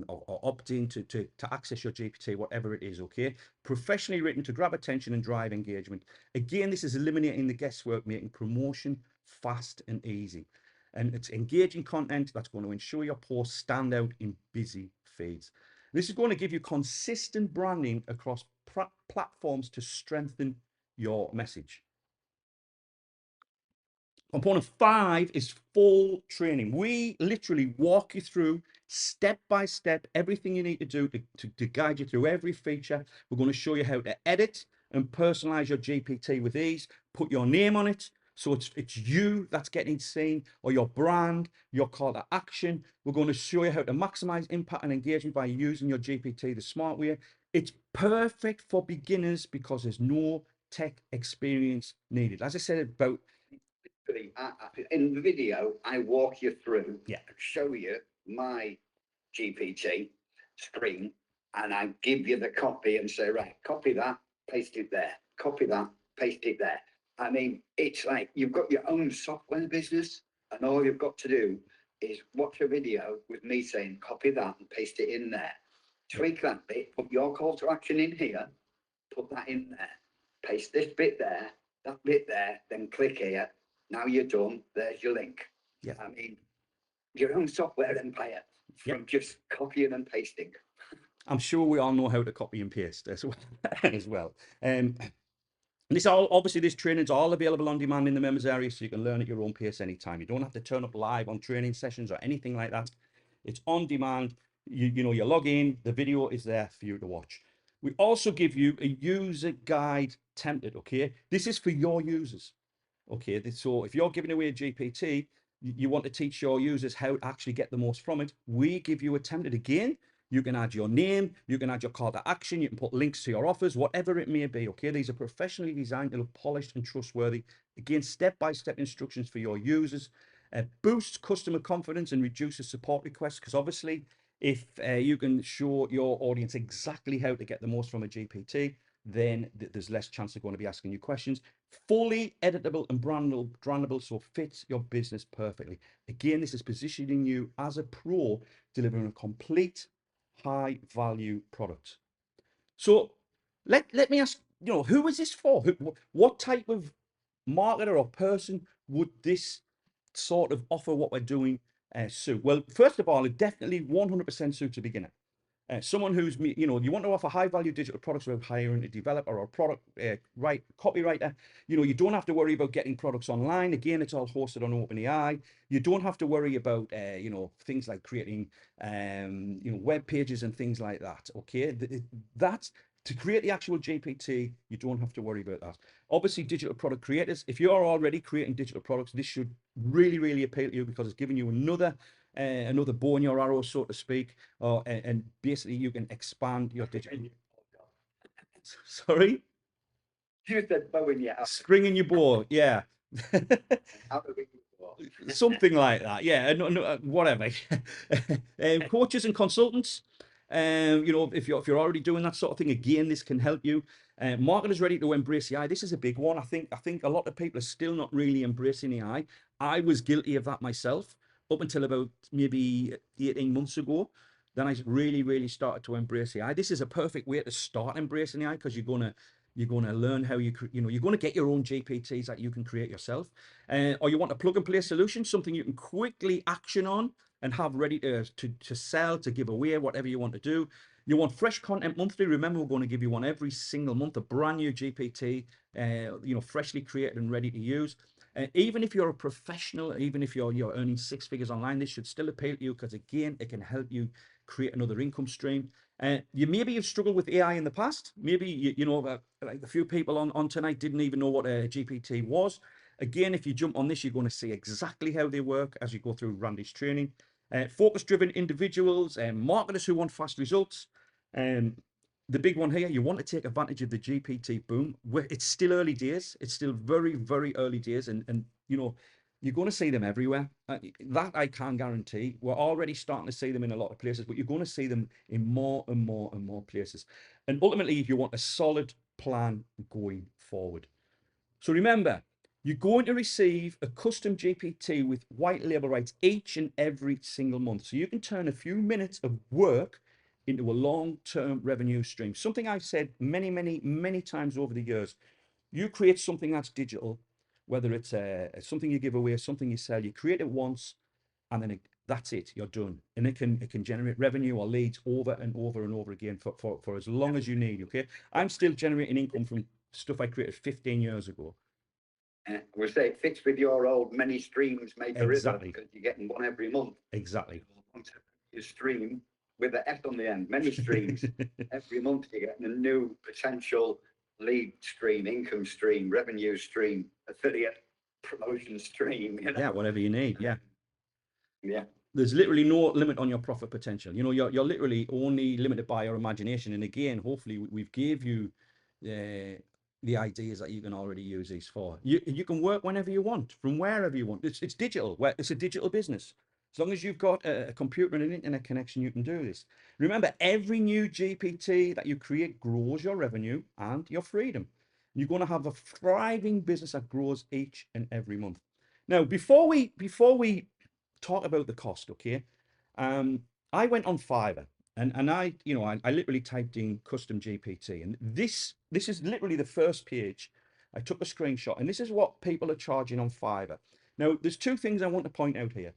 or opt in to access your GPT, whatever it is. Okay, professionally written to grab attention and drive engagement. Again, this is eliminating the guesswork, making promotion fast and easy. And it's engaging content that's going to ensure your posts stand out in busy feeds. This is going to give you consistent branding across platforms to strengthen your message. Component 5 is full training. We literally walk you through step by step everything you need to do to guide you through every feature. We're going to show you how to edit and personalize your GPT with ease, put your name on it, so it's you that's getting seen, or your brand, your call to action. We're going to show you how to maximize impact and engagement by using your GPT the smart way. It's perfect for beginners because there's no tech experience needed. As I said about in the video, I walk you through, Yeah. show you my GPT screen, and I give you the copy and say, right, copy that, paste it there, copy that, paste it there. I mean, it's like you've got your own software business, and all you've got to do is watch a video with me saying, copy that and paste it in there. Tweak that bit, put your call to action in here, put that in there, paste this bit there, that bit there, then click here. Now you're done. There's your link. Yeah. I mean, your own software empire from just copying and pasting. I'm sure we all know how to copy and paste as well. as well. This obviously this training is all available on demand in the members area, so you can learn at your own pace anytime. You don't have to turn up live on training sessions or anything like that. It's on demand. You know, you log in, the video is there for you to watch. We also give you a user guide template. Okay, this is for your users. Okay, so if you're giving away a GPT, you want to teach your users how to actually get the most from it. We give you a template again. You can add your name, you can add your call to action, you can put links to your offers, whatever it may be. Okay, these are professionally designed to look polished and trustworthy. Again, step-by-step instructions for your users. Boosts customer confidence and reduces support requests, because obviously if you can show your audience exactly how to get the most from a GPT, then there's less chance they're going to be asking you questions. Fully editable and brandable, so fits your business perfectly. Again, this is positioning you as a pro, delivering a complete high value product. So let me ask, you know, who is this for? What type of marketer or person would this sort of offer what we're doing suit? Well, first of all, it definitely 100% suits a beginner. Someone who's, you know, you want to offer high value digital products without hiring a developer or a product copywriter. You know, you don't have to worry about getting products online. Again, it's all hosted on OpenAI. You don't have to worry about, you know, things like creating, you know, web pages and things like that. Okay, that's to create the actual GPT. You don't have to worry about that. Obviously, digital product creators, if you're already creating digital products, this should really appeal to you, because it's giving you another bow in your arrow, so to speak, and basically you can expand your digital. Sorry? You said bow in your arrow. String in your bow, yeah. something like that. Yeah, no, whatever. Coaches and consultants. You know, if you're already doing that sort of thing, again, this can help you. Marketers ready to embrace AI. This is a big one. I think a lot of people are still not really embracing AI. I was guilty of that myself up until about maybe 18 months ago. Then I really started to embrace AI. This is a perfect way to start embracing AI because you're gonna learn how you're gonna get your own GPTs that you can create yourself, or you want a plug and play solution, something you can quickly action on and have ready to sell, to give away, whatever you want to do. You want fresh content monthly. Remember, we're going to give you one every single month, a brand new GPT, freshly created and ready to use. Even if you're a professional, even if you're earning 6 figures online, this should still appeal to you because again, it can help you create another income stream. Maybe you've struggled with AI in the past. Maybe like a few people on tonight didn't even know what a GPT was. Again, if you jump on this, you're going to see exactly how they work as you go through Randy's training. Focus-driven individuals, marketers who want fast results. The big one here, you want to take advantage of the GPT boom. It's still early days. It's still very early days, and you're going to see them everywhere. That I can guarantee. We're already starting to see them in a lot of places, but you're going to see them in more and more places. And ultimately, if you want a solid plan going forward. So remember, you're going to receive a custom GPT with white label rights each and every single month. So you can turn a few minutes of work into a long-term revenue stream. Something I've said many times over the years. You create something that's digital, whether it's something you give away, something you sell, you create it once, and then that's it, you're done. And it can generate revenue or leads over and over again for as long as you need, okay? I'm still generating income from stuff I created 15 years ago. We'll say it fits with your old many streams make a river, Exactly. because you're getting one every month. Exactly. Your stream with the S on the end, many streams. Every month you're getting a new potential lead stream, income stream, revenue stream, affiliate promotion stream. Yeah, whatever you need. Yeah. Yeah. There's literally no limit on your profit potential. You know, you're literally only limited by your imagination. And again, hopefully we've gave you the ideas that you can already use these for. You can work whenever you want, from wherever you want. It's digital. It's a digital business. As long as you've got a computer and an internet connection, you can do this. Remember, every new GPT that you create grows your revenue and your freedom. You're going to have a thriving business that grows each and every month. Now, before we talk about the cost, okay? I went on Fiverr and I literally typed in custom GPT, and this is literally the first page. I took a screenshot, and this is what people are charging on Fiverr. Now, there's two things I want to point out here.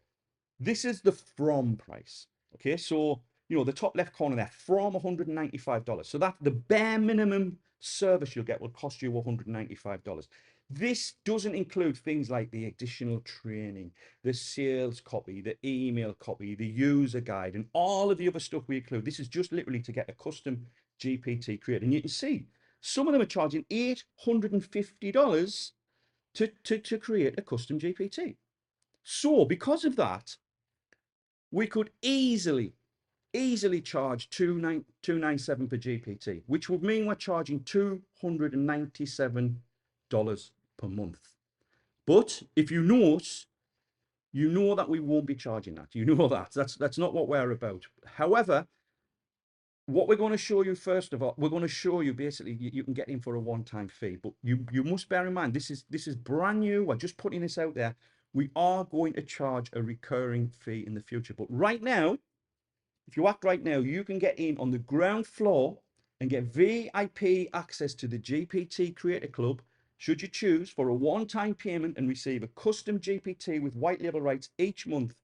This is the from price, okay? So, the top left corner there, from $195. So that the bare minimum service you'll get will cost you $195. This doesn't include things like the additional training, the sales copy, the email copy, the user guide, and all of the other stuff we include. This is just literally to get a custom GPT created. And you can see some of them are charging $850 to create a custom GPT. So because of that, we could easily charge $297 per GPT, which would mean we're charging $297 per month. But if you know us, you know that we won't be charging that. You know that. That's not what we're about. However, what we're going to show you, first of all, we're going to show you basically you can get in for a one-time fee. But you must bear in mind, this is brand new. We're just putting this out there. We are going to charge a recurring fee in the future. But right now, if you act right now, you can get in on the ground floor and get VIP access to the GPT Creator Club, should you choose, for a one-time payment and receive a custom GPT with white label rights each month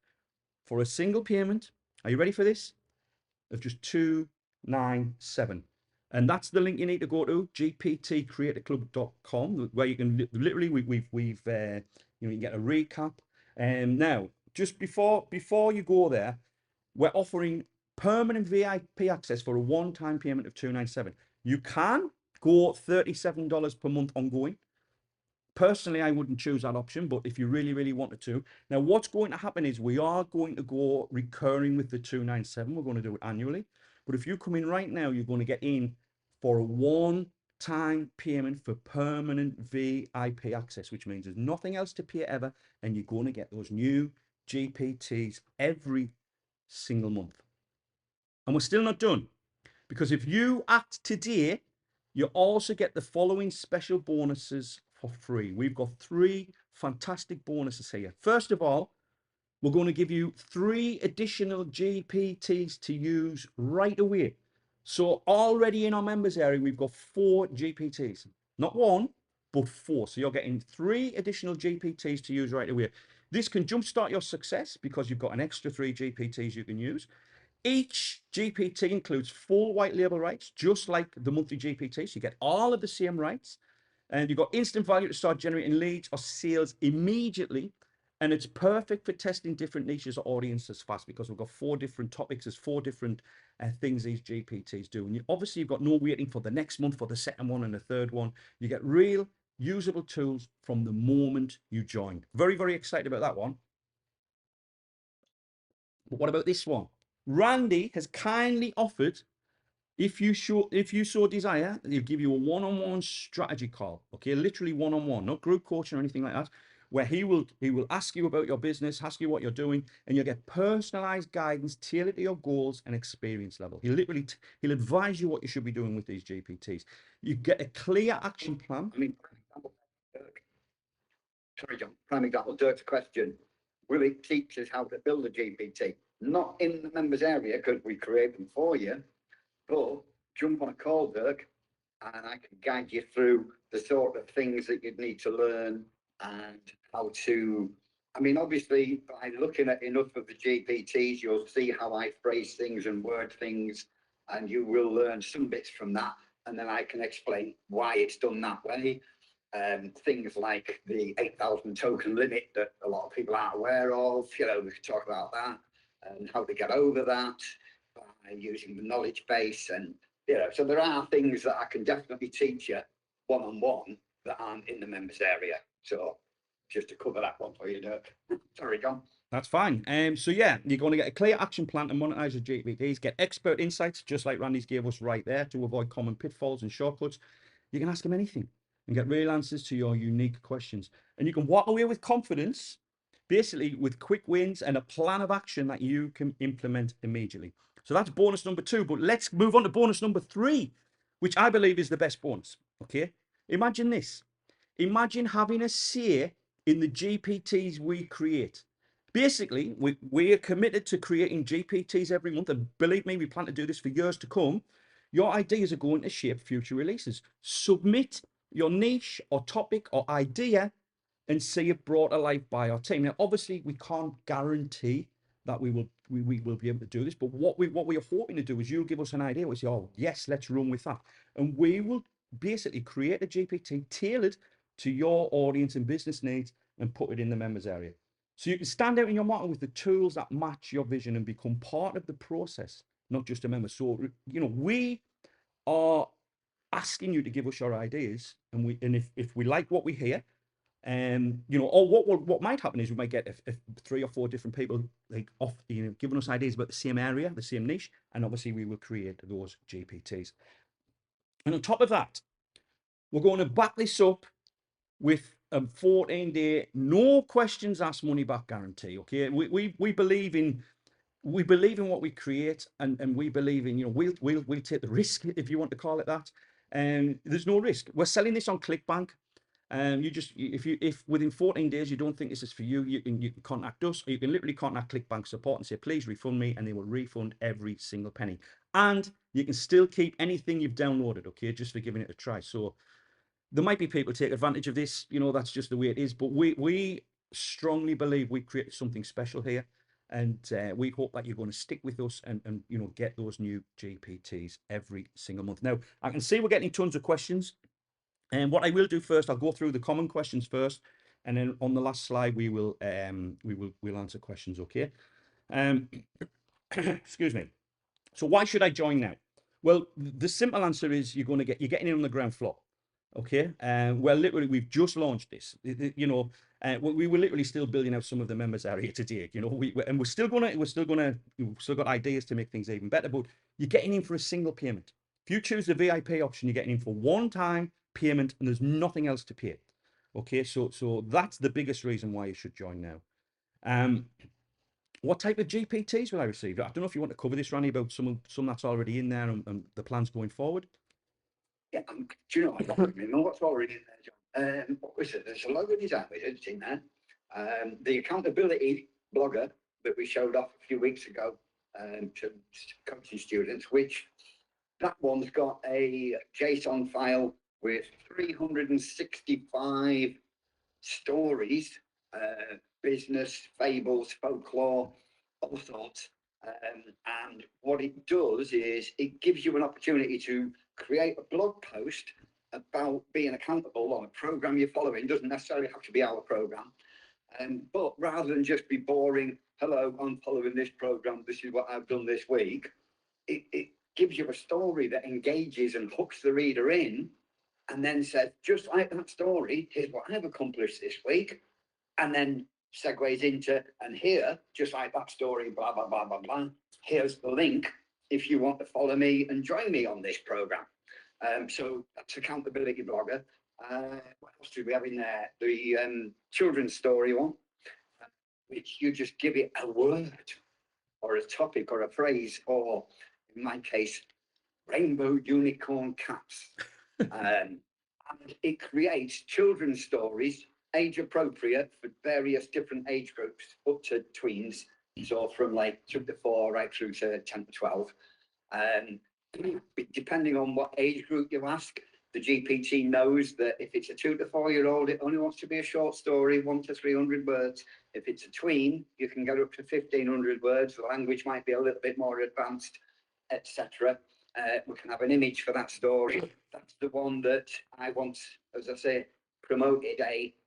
for a single payment. Are you ready for this? Of just $297. And that's the link you need to go to, gptcreatorclub.com, where you can literally, you can get a recap. And now, just before you go there, we're offering permanent VIP access for a one-time payment of $297. You can go $37 per month ongoing. Personally, I wouldn't choose that option, but if you really wanted to. Now, what's going to happen is we are going to go recurring with the $297. We're going to do it annually. But if you come in right now, you're going to get in for a one one-time payment for permanent VIP access, which means there's nothing else to pay ever, and you're going to get those new GPTs every single month. And we're still not done, because if you act today, you also get the following special bonuses for free. We've got 3 fantastic bonuses here. First of all, we're going to give you 3 additional GPTs to use right away. So already in our members area, we've got 4 GPTs, not 1, but 4. So you're getting 3 additional GPTs to use right away. This can jumpstart your success because you've got an extra 3 GPTs you can use. Each GPT includes full white label rights, just like the monthly GPT. So you get all of the same rights, and you've got instant value to start generating leads or sales immediately. And it's perfect for testing different niches or audiences fast, because we've got 4 different topics. There's 4 different things these GPTs do. And obviously you've got no waiting for the next month for the second one and the third one. You get real usable tools from the moment you join. Very, very excited about that one. But what about this one? Randy has kindly offered, if you so desire, he'll give you a one-on-one strategy call. Okay, literally one-on-one, not group coaching or anything like that, where he will ask you about your business, ask you what you're doing, and you'll get personalized guidance tailored to your goals and experience level. He'll advise you what you should be doing with these GPTs. You get a clear action plan. I mean, sorry, John, prime example, Dirk's question. Will it teach us how to build a GPT? Not in the members area, because we create them for you, but jump on a call, Dirk, and I can guide you through the sort of things that you'd need to learn and how to. I mean, obviously, by looking at enough of the GPTs, you'll see how I phrase things and word things, and you will learn some bits from that. And then I can explain why it's done that way. Things like the 8,000 token limit that a lot of people aren't aware of, we can talk about that and how to get over that by using the knowledge base. And, so there are things that I can definitely teach you one-on-one that aren't in the members area. So just to cover that one for you, Dirk. Sorry, John. That's fine. So yeah, you're going to get a clear action plan to monetize your GPTs, get expert insights, just like Randy's gave us right there, to avoid common pitfalls and shortcuts. You can ask him anything and get real answers to your unique questions. And you can walk away with confidence, basically with quick wins and a plan of action that you can implement immediately. So that's bonus number 2, but let's move on to bonus number 3, which I believe is the best bonus. Okay. Imagine this. Imagine having a say in the GPTs we create. Basically, we are committed to creating GPTs every month, and believe me, we plan to do this for years to come. Your ideas are going to shape future releases. Submit your niche or topic or idea and see it brought to life by our team. Now, obviously, we can't guarantee that we will be able to do this, but what we are hoping to do is you'll give us an idea. We say, oh yes, let's run with that, and we will basically create a GPT tailored to your audience and business needs and put it in the members area. So you can stand out in your market with the tools that match your vision and become part of the process, not just a member. So, we are asking you to give us your ideas, and if we like what we hear, or what might happen is we might get 3 or 4 different people giving us ideas about the same area, the same niche, and obviously we will create those GPTs. And on top of that, we're going to back this up with a 14-day, no questions asked, money back guarantee. Okay, we believe in what we create, and we believe in we'll take the risk, if you want to call it that. And there's no risk. We're selling this on ClickBank. If within 14 days you don't think this is for you, you can contact us, or you can literally contact ClickBank support and say, please refund me, and they will refund every single penny. And you can still keep anything you've downloaded, okay, just for giving it a try. So there might be people take advantage of this, that's just the way it is, but we strongly believe we created something special here, and we hope that you're going to stick with us and get those new GPTs every single month. Now, I can see we're getting tons of questions, and what I will do first, I'll go through the common questions first, and then on the last slide we'll answer questions. Okay. Excuse me. So why should I join now? Well, the simple answer is you're getting in on the ground floor. Okay. Well, literally, we've just launched this. We were literally still building out some of the members area today. And we've still got ideas to make things even better. But you're getting in for a single payment. If you choose the VIP option, you're getting in for one-time payment and there's nothing else to pay. Okay, so that's the biggest reason why you should join now. What type of GPTs will I receive? I don't know if you want to cover this, Randy, about some that's already in there and the plans going forward. Yeah, do you know, I don't remember what's already in there, John. What was it? There's a logo design wizards in there. The accountability blogger that we showed off a few weeks ago to coaching students, which that one's got a JSON file with 365 stories, business, fables, folklore, all sorts. And what it does is it gives you an opportunity to create a blog post about being accountable on a program you're following. It doesn't necessarily have to be our program. But rather than just be boring, hello, I'm following this program, this is what I've done this week, it gives you a story that engages and hooks the reader in, and then says, just like that story, here's what I've accomplished this week. And then segues into, and here, just like that story, blah, blah, blah, blah, blah. Here's the link if you want to follow me and join me on this program. So that's accountability blogger. What else do we have in there? The children's story one, which you just give it a word or a topic or a phrase, or in my case, rainbow unicorn cats. And it creates children's stories, age appropriate for various different age groups, up to tweens. So from like 2 to 4 right through to 10 to 12. Depending on what age group you ask, the GPT knows that if it's a 2 to 4-year-old, it only wants to be a short story, 1 to 300 words. If it's a tween, you can get up to 1,500 words. The language might be a little bit more advanced, etc. We can have an image for that story. That's the one that I want, as I say, promoted.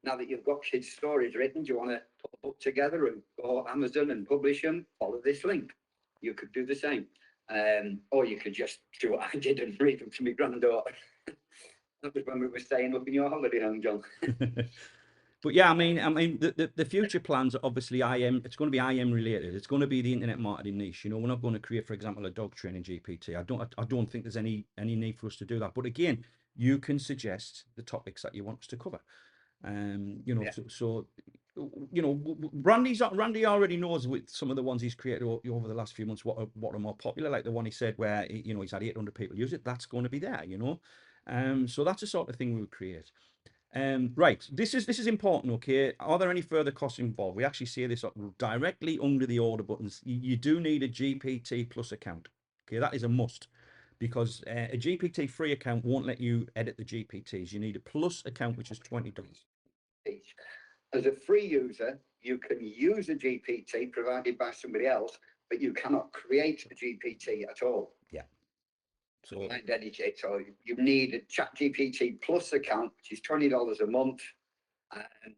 Now that you've got kids' stories written, do you want to put a book together and go Amazon and publish them? Follow this link. You could do the same. Or you could just do what I did and read them to my granddaughter. That was when we were staying up in your holiday home, John. But yeah, I mean, the future plans are obviously IM. It's going to be IM related. It's going to be the internet marketing niche. You know, we're not going to create, for example, a dog training GPT. I don't think there's any need for us to do that. But again, you can suggest the topics that you want us to cover. You know, so you know, Randy already knows with some of the ones he's created over the last few months what are more popular. Like the one he said where you know he's had 800 people use it. That's going to be there. You know, so that's the sort of thing we would create. Right, this is important, okay? Are there any further costs involved? We actually see this directly under the order buttons. You do need a GPT Plus account, okay? That is a must, because a GPT free account won't let you edit the GPTs. You need a Plus account, which is $20. As a free user, you can use a GPT provided by somebody else, but you cannot create a GPT at all. Yeah. So and edit it. So you need a ChatGPT Plus account, which is $20 a month, and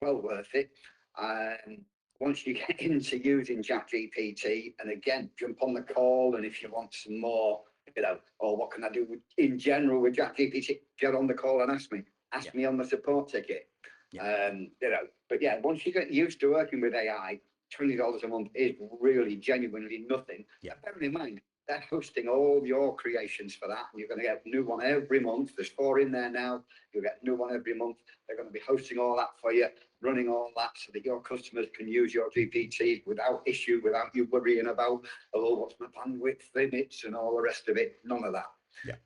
well worth it. And once you get into using ChatGPT, and again, jump on the call, and if you want some more, you know, or what can I do in general with ChatGPT, get on the call and ask me. Ask me on the support ticket. You know, but yeah, once you get used to working with AI, $20 a month is really genuinely nothing. Yeah. Bear in mind, they're hosting all your creations for that. You're going to get a new one every month. There's 4 in there now. You'll get a new one every month. They're going to be hosting all that for you, running all that so that your customers can use your GPT without issue, without you worrying about, oh, what's my bandwidth limits and all the rest of it. None of that. Yeah.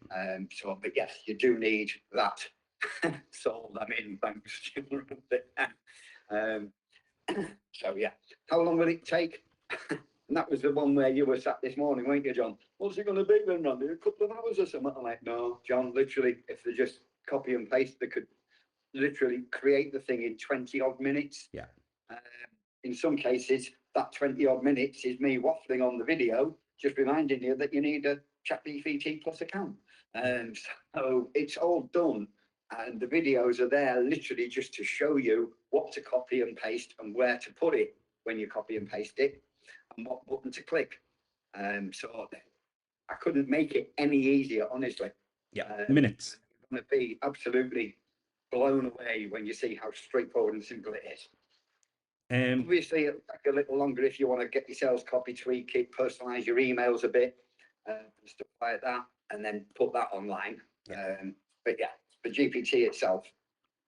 So, but yes, you do need that. Sold, I mean, thanks. So yeah, how long will it take? And that was the one where you were sat this morning, weren't you, John? What's it going to be then, Randy? A couple of hours or something? I'm like, no, John, literally, if they just copy and paste, they could literally create the thing in 20 odd minutes. Yeah. In some cases, that 20 odd minutes is me waffling on the video, just reminding you that you need a ChatGPT Plus account. So it's all done. And the videos are there literally just to show you what to copy and paste and where to put it when you copy and paste it and what button to click. So I couldn't make it any easier, honestly. Yeah, minutes. You're going to be absolutely blown away when you see how straightforward and simple it is. Obviously, it'll take a little longer if you want to get your sales copy, tweak it, personalize your emails a bit, and stuff like that. and then put that online. Yeah. But yeah, the GPT itself,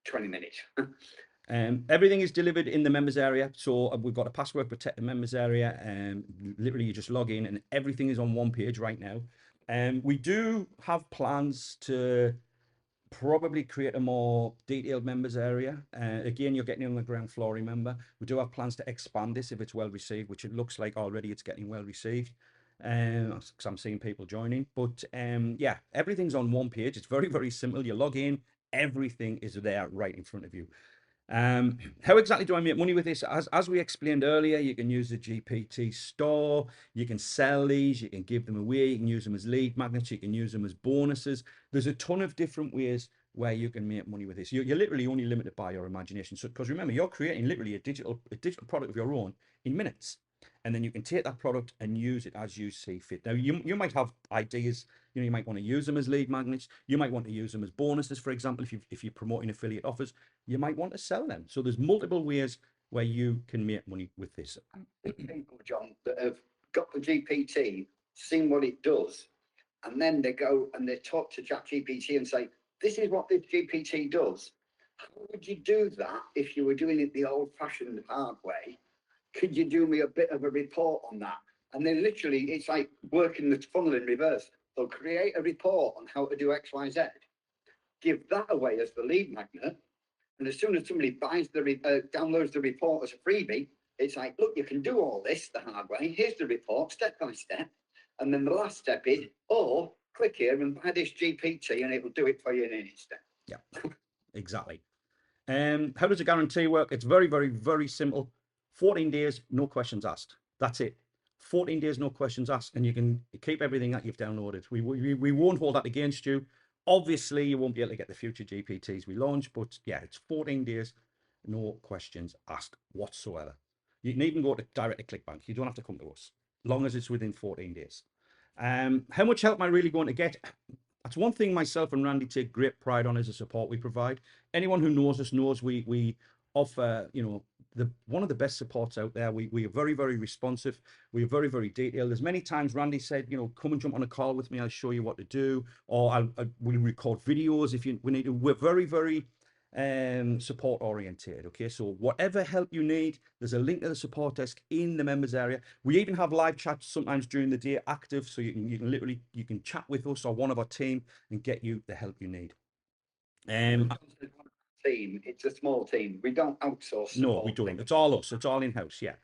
20 minutes. Everything is delivered in the members area. So we've got a password protected members area. Literally you just log in and everything is on one page right now. We do have plans to probably create a more detailed members area. Again, you're getting on the ground floor, remember. We do have plans to expand this if it's well received, which it looks like already it's getting well received. Because I'm seeing people joining. But yeah, everything's on one page. It's very, very simple. You log in, everything is there right in front of you. How exactly do I make money with this? As we explained earlier, you can use the GPT store, you can sell these, you can give them away, you can use them as lead magnets, you can use them as bonuses. There's a ton of different ways where you can make money with this. You're literally only limited by your imagination. So, because remember, you're creating literally a digital product of your own in minutes. And then you can take that product and use it as you see fit. Now, you might have ideas, you might want to use them as lead magnets. You might want to use them as bonuses, for example, if you're promoting affiliate offers. You might want to sell them. So there's multiple ways where you can make money with this. People, John, that have got the GPT, seen what it does, and then they go and they talk to ChatGPT and say, this is what this GPT does. How would you do that if you were doing it the old-fashioned hard way? Could you do me a bit of a report on that? And then literally, it's like working the funnel in reverse. They'll create a report on how to do X, Y, Z, give that away as the lead magnet. And as soon as somebody buys downloads the report as a freebie, it's like, look, you can do all this the hard way. Here's the report, step by step. And then the last step is, or click here and buy this GPT and it will do it for you in an instant. Yeah, exactly. How does a guarantee work? It's very, very, very simple. 14 days, no questions asked. That's it. 14 days, no questions asked, and you can keep everything that you've downloaded. We won't hold that against you. Obviously, you won't be able to get the future GPTs we launch, but yeah, it's 14 days, no questions asked whatsoever. You can even go to direct to ClickBank. You don't have to come to us, long as it's within 14 days. How much help am I really going to get? That's one thing myself and Randy take great pride on, is the support we provide. Anyone who knows us knows we offer, one of the best supports out there. We are very, very responsive. We are very, very detailed. There's many times Randy said, come and jump on a call with me. I'll show you what to do, or we'll record videos if we need to. We're very, very support oriented. Okay, so whatever help you need, there's a link to the support desk in the members area. We even have live chats sometimes during the day active, so you can literally chat with us or one of our team and get you the help you need. Team, it's a small team. We don't outsource. No, we don't. It's all us. It's all in house. Yeah,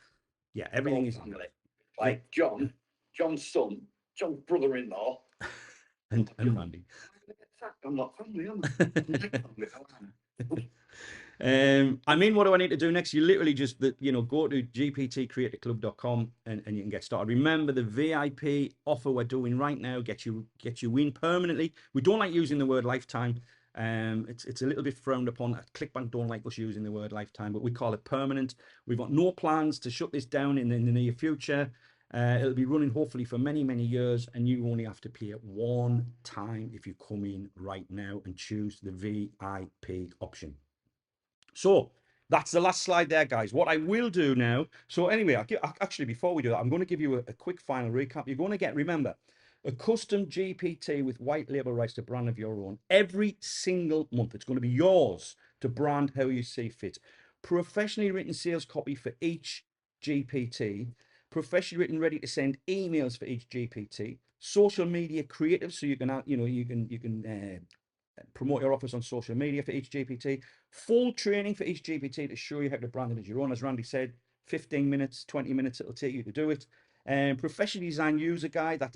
everything is family. Like John's son, John's brother-in-law, and Randy. I'm not family, am I mean, what do I need to do next? You literally just, go to gptcreatorclub.com and you can get started. Remember, the VIP offer we're doing right now gets you in permanently. We don't like using the word lifetime. It's a little bit frowned upon. ClickBank don't like us using the word lifetime, but we call it permanent. We've got no plans to shut this down in the near future. It'll be running hopefully for many, many years, and you only have to pay it one time if you come in right now and choose the VIP option. So that's the last slide there, guys. What I will do now, so anyway, actually, before we do that, I'm going to give you a quick final recap. You're going to get, remember, a custom GPT with white label rights to brand of your own every single month. It's going to be yours to brand how you see fit. Professionally written sales copy for each GPT. Professionally written, ready to send emails for each GPT. Social media creative, so you can promote your offers on social media for each GPT. Full training for each GPT to show you how to brand it as your own. As Randy said, 15 minutes, 20 minutes it'll take you to do it. Professionally designed user guide, that's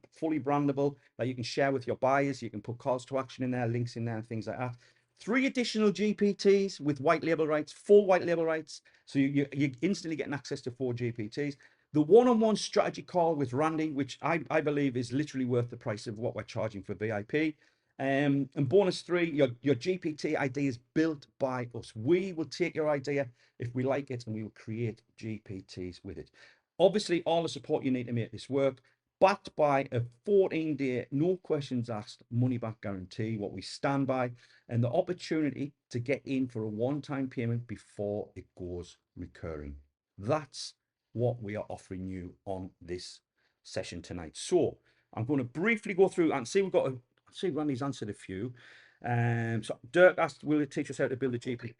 fully brandable, that you can share with your buyers. You can put calls to action in there, links in there, and things like that. 3 additional GPTs with white label rights, full white label rights. So you're instantly getting access to 4 GPTs. The one-on-one strategy call with Randy, which I believe is literally worth the price of what we're charging for VIP. And bonus 3, your GPT idea is built by us. We will take your idea if we like it, and we will create GPTs with it. Obviously, all the support you need to make this work, backed by a 14-day, no questions asked, money-back guarantee, what we stand by, and the opportunity to get in for a one-time payment before it goes recurring. That's what we are offering you on this session tonight. So I'm going to briefly go through and see see Randy's answered a few. So Dirk asked, will it teach us how to build a GPT?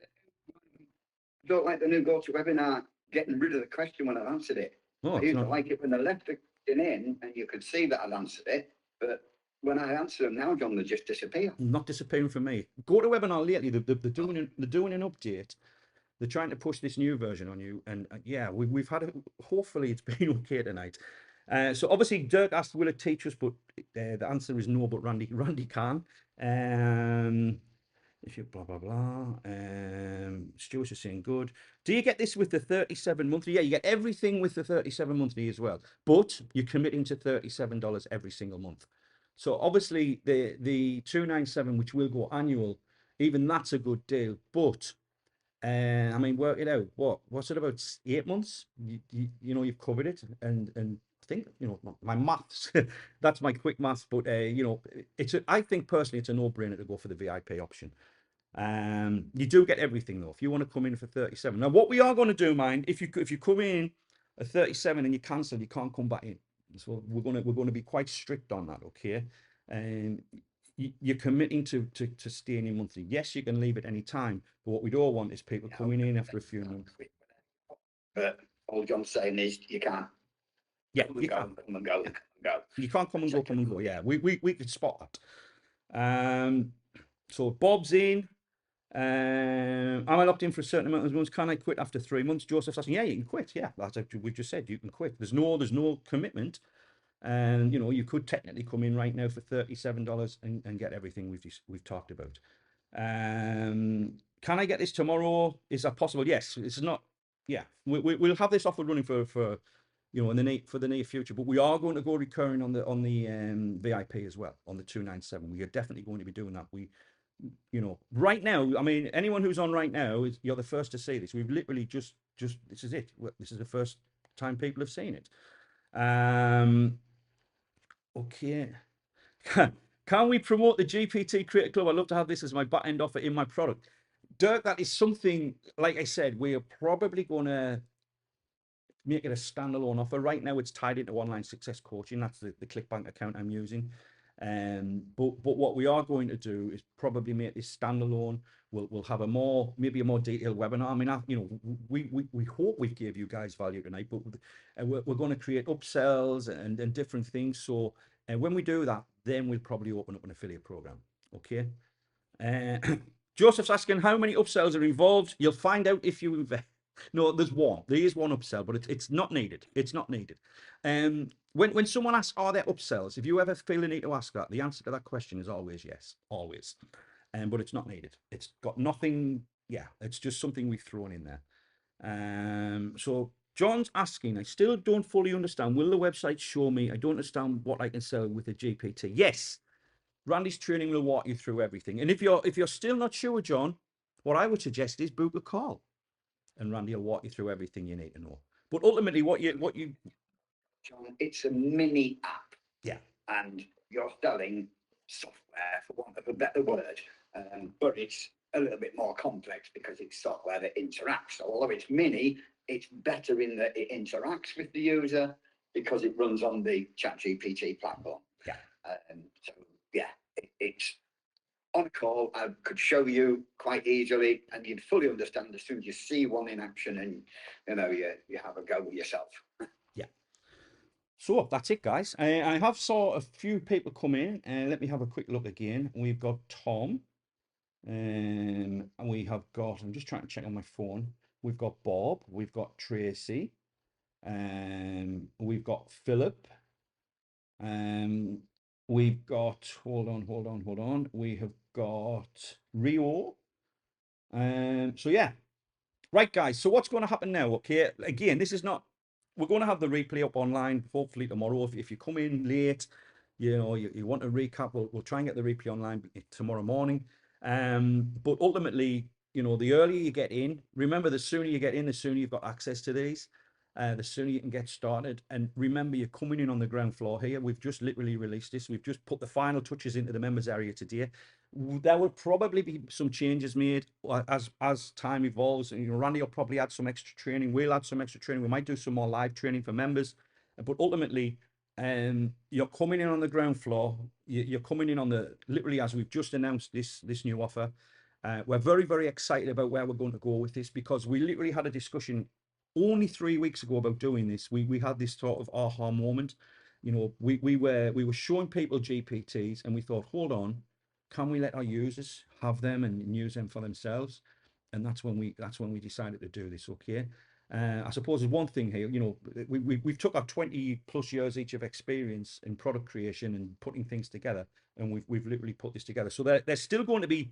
Don't like the new GoToWebinar getting rid of the question when I've answered it. Oh, I it's used to not, like it when they left the question in and you could see that I'd answered it, but when I answer them now, John, they just disappear. not disappearing from me. Go to webinar lately. They're doing an update. They're trying to push this new version on you, and yeah, we've had it. Hopefully, it's been okay tonight. So obviously, Dirk asked, "Will it teach us?" But the answer is no. But Randy can. If you blah blah blah. Stuart is saying good. Do you get this with the 37 monthly? Yeah, you get everything with the 37 monthly as well. But you're committing to $37 every single month. So obviously the 297, which will go annual, even that's a good deal. But I mean, work it out. What's it about 8 months? You know, you've covered it, and I think, you know, my maths. That's my quick maths. But you know, I think personally, it's a no-brainer to go for the VIP option. You do get everything though. If you want to come in for 37. Now, what we are going to do, mind, if you come in at 37 and you cancel, you can't come back in. So we're going to be quite strict on that, okay? And you're committing to staying in monthly. Yes, you can leave at any time, but what we don't want is people coming in after a few months. But all John's saying is you can't. Yeah, Come and you go, can't. come and go, come and go. You can't come and go, come and go. Yeah, we could spot that. So Bob's in. Am I locked in for a certain amount of months? Can I quit after 3 months? Joseph's asking, yeah, you can quit. Yeah, that's actually, we just said you can quit. There's no commitment. And you know, you could technically come in right now for $37 and get everything we've talked about. Can I get this tomorrow? Is that possible? Yes. It's not. Yeah, we'll have this offer running for you know, in the near future. But we are going to go recurring on the VIP as well, on the 297. We are definitely going to be doing that. You know, right now, I mean, anyone who's on right now, you're the first to see this. We've literally just this is it. This is the first time people have seen it. Okay. Can we promote the GPT Creator Club? I'd love to have this as my back end offer in my product. Dirk, that is something, like I said, we are probably going to make it a standalone offer. Right now, it's tied into online success coaching. That's the ClickBank account I'm using. But what we are going to do is probably make this standalone. We'll have maybe a more detailed webinar. I mean, you know, we hope we've gave you guys value tonight, but we're going to create upsells and different things. So when we do that, then we'll probably open up an affiliate program. Okay. Joseph's asking how many upsells are involved. You'll find out if you invest. No, there's one. There is one upsell, but it's not needed. It's not needed. When someone asks, are there upsells? If you ever feel the need to ask that, the answer to that question is always yes, always. But it's not needed. It's got nothing. Yeah, it's just something we've thrown in there. So John's asking, I still don't fully understand. Will the website show me? I don't understand what I can sell with a GPT. Yes, Randy's training will walk you through everything. And if you're still not sure, John, what I would suggest is book a call, and Randy will walk you through everything you need to know. But ultimately, what you John, it's a mini app. Yeah. And you're selling software, for want of a better word, but it's a little bit more complex because it's software that interacts. So although it's mini, it's better in that it interacts with the user because it runs on the ChatGPT platform. Yeah. So yeah, it's on a call. I could show you quite easily, and you'd fully understand as soon as you see one in action, and you know you have a go with yourself. Yeah. So that's it, guys. I have saw a few people come in, and let me have a quick look again. We've got Tom, and we have got. I'm just trying to check on my phone. We've got Bob. We've got Tracy. We've got Philip. We've got. Hold on. We have got Rio. So yeah. Right, guys. So what's going to happen now? Okay. Again, this is not. We're going to have the replay up online hopefully tomorrow. If you come in late, you know, you want a recap, we'll try and get the replay online tomorrow morning. But ultimately, you know, the earlier you get in, remember, the sooner you get in, the sooner you've got access to these, the sooner you can get started. And remember, you're coming in on the ground floor here. We've just literally released this. We've just put the final touches into the members area today. There will probably be some changes made as time evolves. And, you know, Randy will probably add some extra training. We'll add some extra training. We might do some more live training for members. But ultimately, you're coming in on the ground floor. You're coming in on literally as we've just announced this new offer. We're very, very excited about where we're going to go with this, because we literally had a discussion only 3 weeks ago about doing this. We had this sort of aha moment. You know, we were showing people GPTs, and we thought, hold on, can we let our users have them and use them for themselves? And that's when we decided to do this. Okay. I suppose there's one thing here, you know, we've took our 20 plus years each of experience in product creation and putting things together, and we've literally put this together. So there's still going to be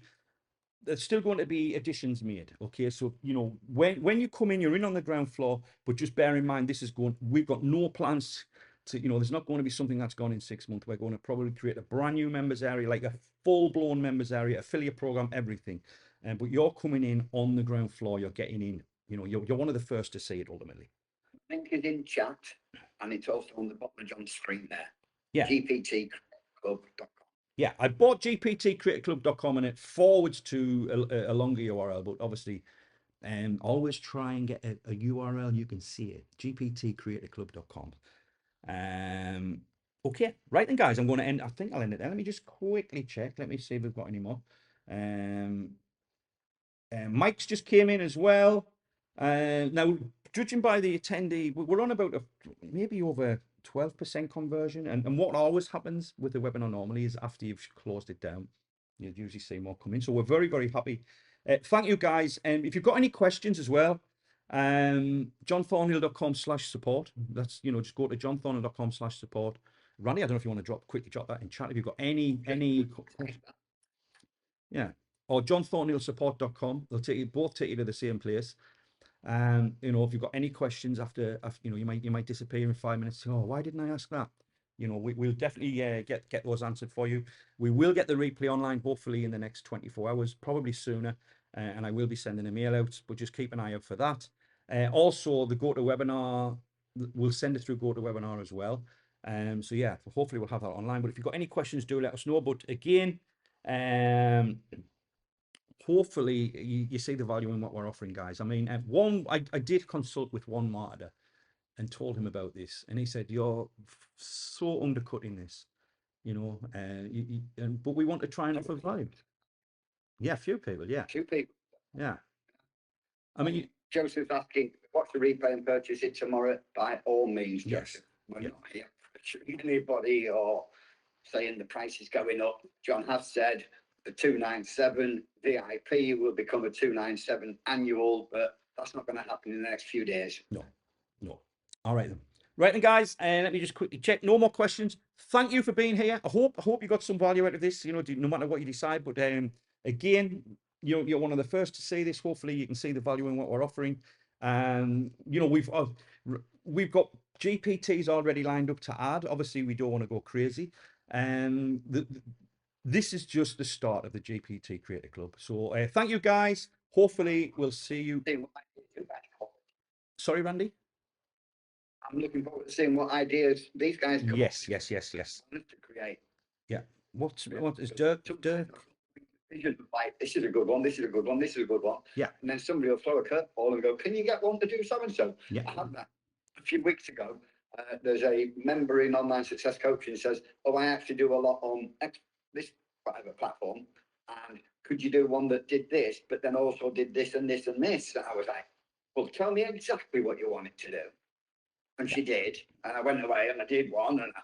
additions made. Okay, so you know, when you come in, you're in on the ground floor, but just bear in mind we've got no plans to, you know, there's not going to be something that's gone in 6 months. We're going to probably create a brand new members area, like a full-blown members area, affiliate program, everything. But you're coming in on the ground floor, you're getting in, you know, you're one of the first to see it ultimately. Link is in chat, and it's also on the bottom of John's screen there. Yeah. GPTclub.com. Yeah, I bought GPTCreatorClub.com, and it forwards to a longer URL, but obviously, always try and get a URL you can see it. GPTCreatorClub.com. Okay, right then, guys, I'm going to end. I think I'll end it there. Let me just quickly check. Let me see if we've got any more. Mike's just came in as well. Now, judging by the attendee, we're on about maybe over 12% conversion. And what always happens with the webinar normally is after you've closed it down, you usually see more come in. So we're very, very happy. Thank you, guys. And if you've got any questions as well, johnthornhill.com/support. That's, you know, just go to johnthornhill.com/support. Randy, I don't know if you want to quickly drop that in chat. If you've got any, yeah, or johnthornhillsupport.com. They'll both take you to the same place. You know, if you've got any questions after you know, you might disappear in 5 minutes. Oh, why didn't I ask that? You know, we'll definitely get those answered for you. We will get the replay online, hopefully in the next 24 hours, probably sooner. And I will be sending a mail out, but just keep an eye out for that. Also, the GoToWebinar, we'll send it through GoToWebinar as well. So yeah, hopefully we'll have that online. But if you've got any questions, do let us know. But again, hopefully you see the value in what we're offering, guys. I mean, I did consult with one marketer and told him about this, and he said, you're so undercutting this, you know, but we want to try and offer value. Yeah, few people, yeah. Few people. Yeah. I mean, Joseph's asking, what's the repay and purchase it tomorrow? By all means, yes. Joseph. We're not here pressuring anybody or saying the price is going up. John has said the 297 VIP will become a 297 annual, but that's not going to happen in the next few days. No. All right then. Right then, guys, and let me just quickly check. No more questions. Thank you for being here. I hope you got some value out of this. You know, no matter what you decide. But again, you're one of the first to see this. Hopefully, you can see the value in what we're offering. You know, we've got GPTs already lined up to add. Obviously, we don't want to go crazy. This is just the start of the GPT Creator Club. So thank you, guys. Hopefully, we'll see you. Sorry, Randy. I'm looking forward to seeing what ideas these guys come Yes. to create. Yeah. What is Dirk? Like, this is a good one, this is a good one, this is a good one. Yeah. And then somebody will throw a curveball and go, can you get one to do so and so? Yeah. I had that a few weeks ago. There's a member in online success coaching says, oh, I actually do a lot on this private platform. And could you do one that did this, but then also did this and this and this? And I was like, well, tell me exactly what you want it to do. And she did. And I went away and I did one and I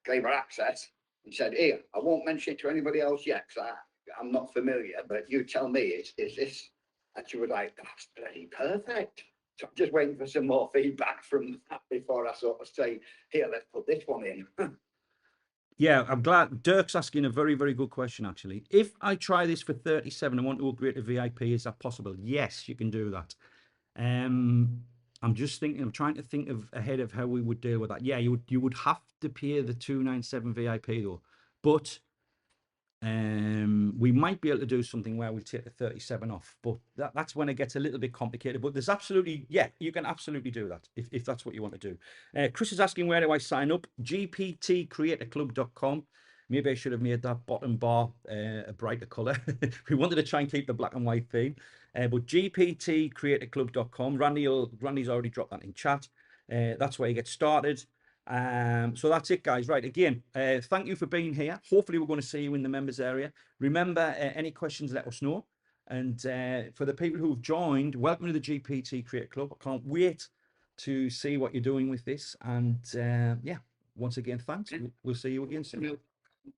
gave her access and said, here, I won't mention it to anybody else yet because I'm not familiar, but you tell me, is this? And she was like, that's bloody perfect. So I'm just waiting for some more feedback from that before I sort of say, here, let's put this one in. Yeah, I'm glad. Dirk's asking a very, very good question, actually. If I try this for 37 and want to upgrade to VIP, is that possible? Yes, you can do that. I'm just thinking, I'm trying to think of ahead of how we would deal with that. Yeah, you would have to pay the 297 VIP though, but we might be able to do something where we take the 37 off, but that's when it gets a little bit complicated. But there's absolutely, yeah, you can absolutely do that if that's what you want to do. Chris is asking, where do I sign up? GPTCreatorClub.com. Maybe I should have made that bottom bar a brighter color. We wanted to try and keep the black and white theme. But GPTCreatorClub.com. Randy's already dropped that in chat. That's where you get started. So that's it, guys. Right, again, thank you for being here. Hopefully we're going to see you in the members area. Remember, any questions, let us know. And for the people who've joined, welcome to the GPT Creator Club. I can't wait to see what you're doing with this. And yeah, once again, thanks. We'll see you again soon.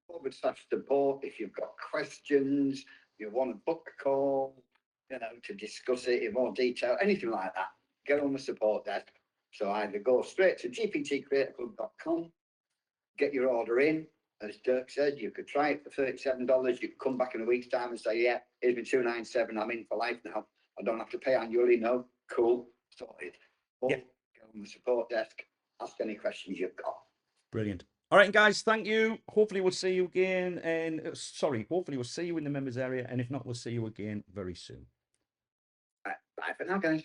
Forward slash support if you've got questions, you want to book a call, to discuss it in more detail, anything like that, get on the support desk. So either go straight to gptcreatorclub.com, get your order in. As Dirk said, you could try it for $37. You could come back in a week's time and say, yeah, here's me 297. I'm in for life now. I don't have to pay annually. No, cool, sorted. Or Yeah. get on the support desk, ask any questions you've got. Brilliant. All right, guys, thank you. Hopefully we'll see you again. And hopefully we'll see you in the members area. And if not, we'll see you again very soon. Bye for now, guys.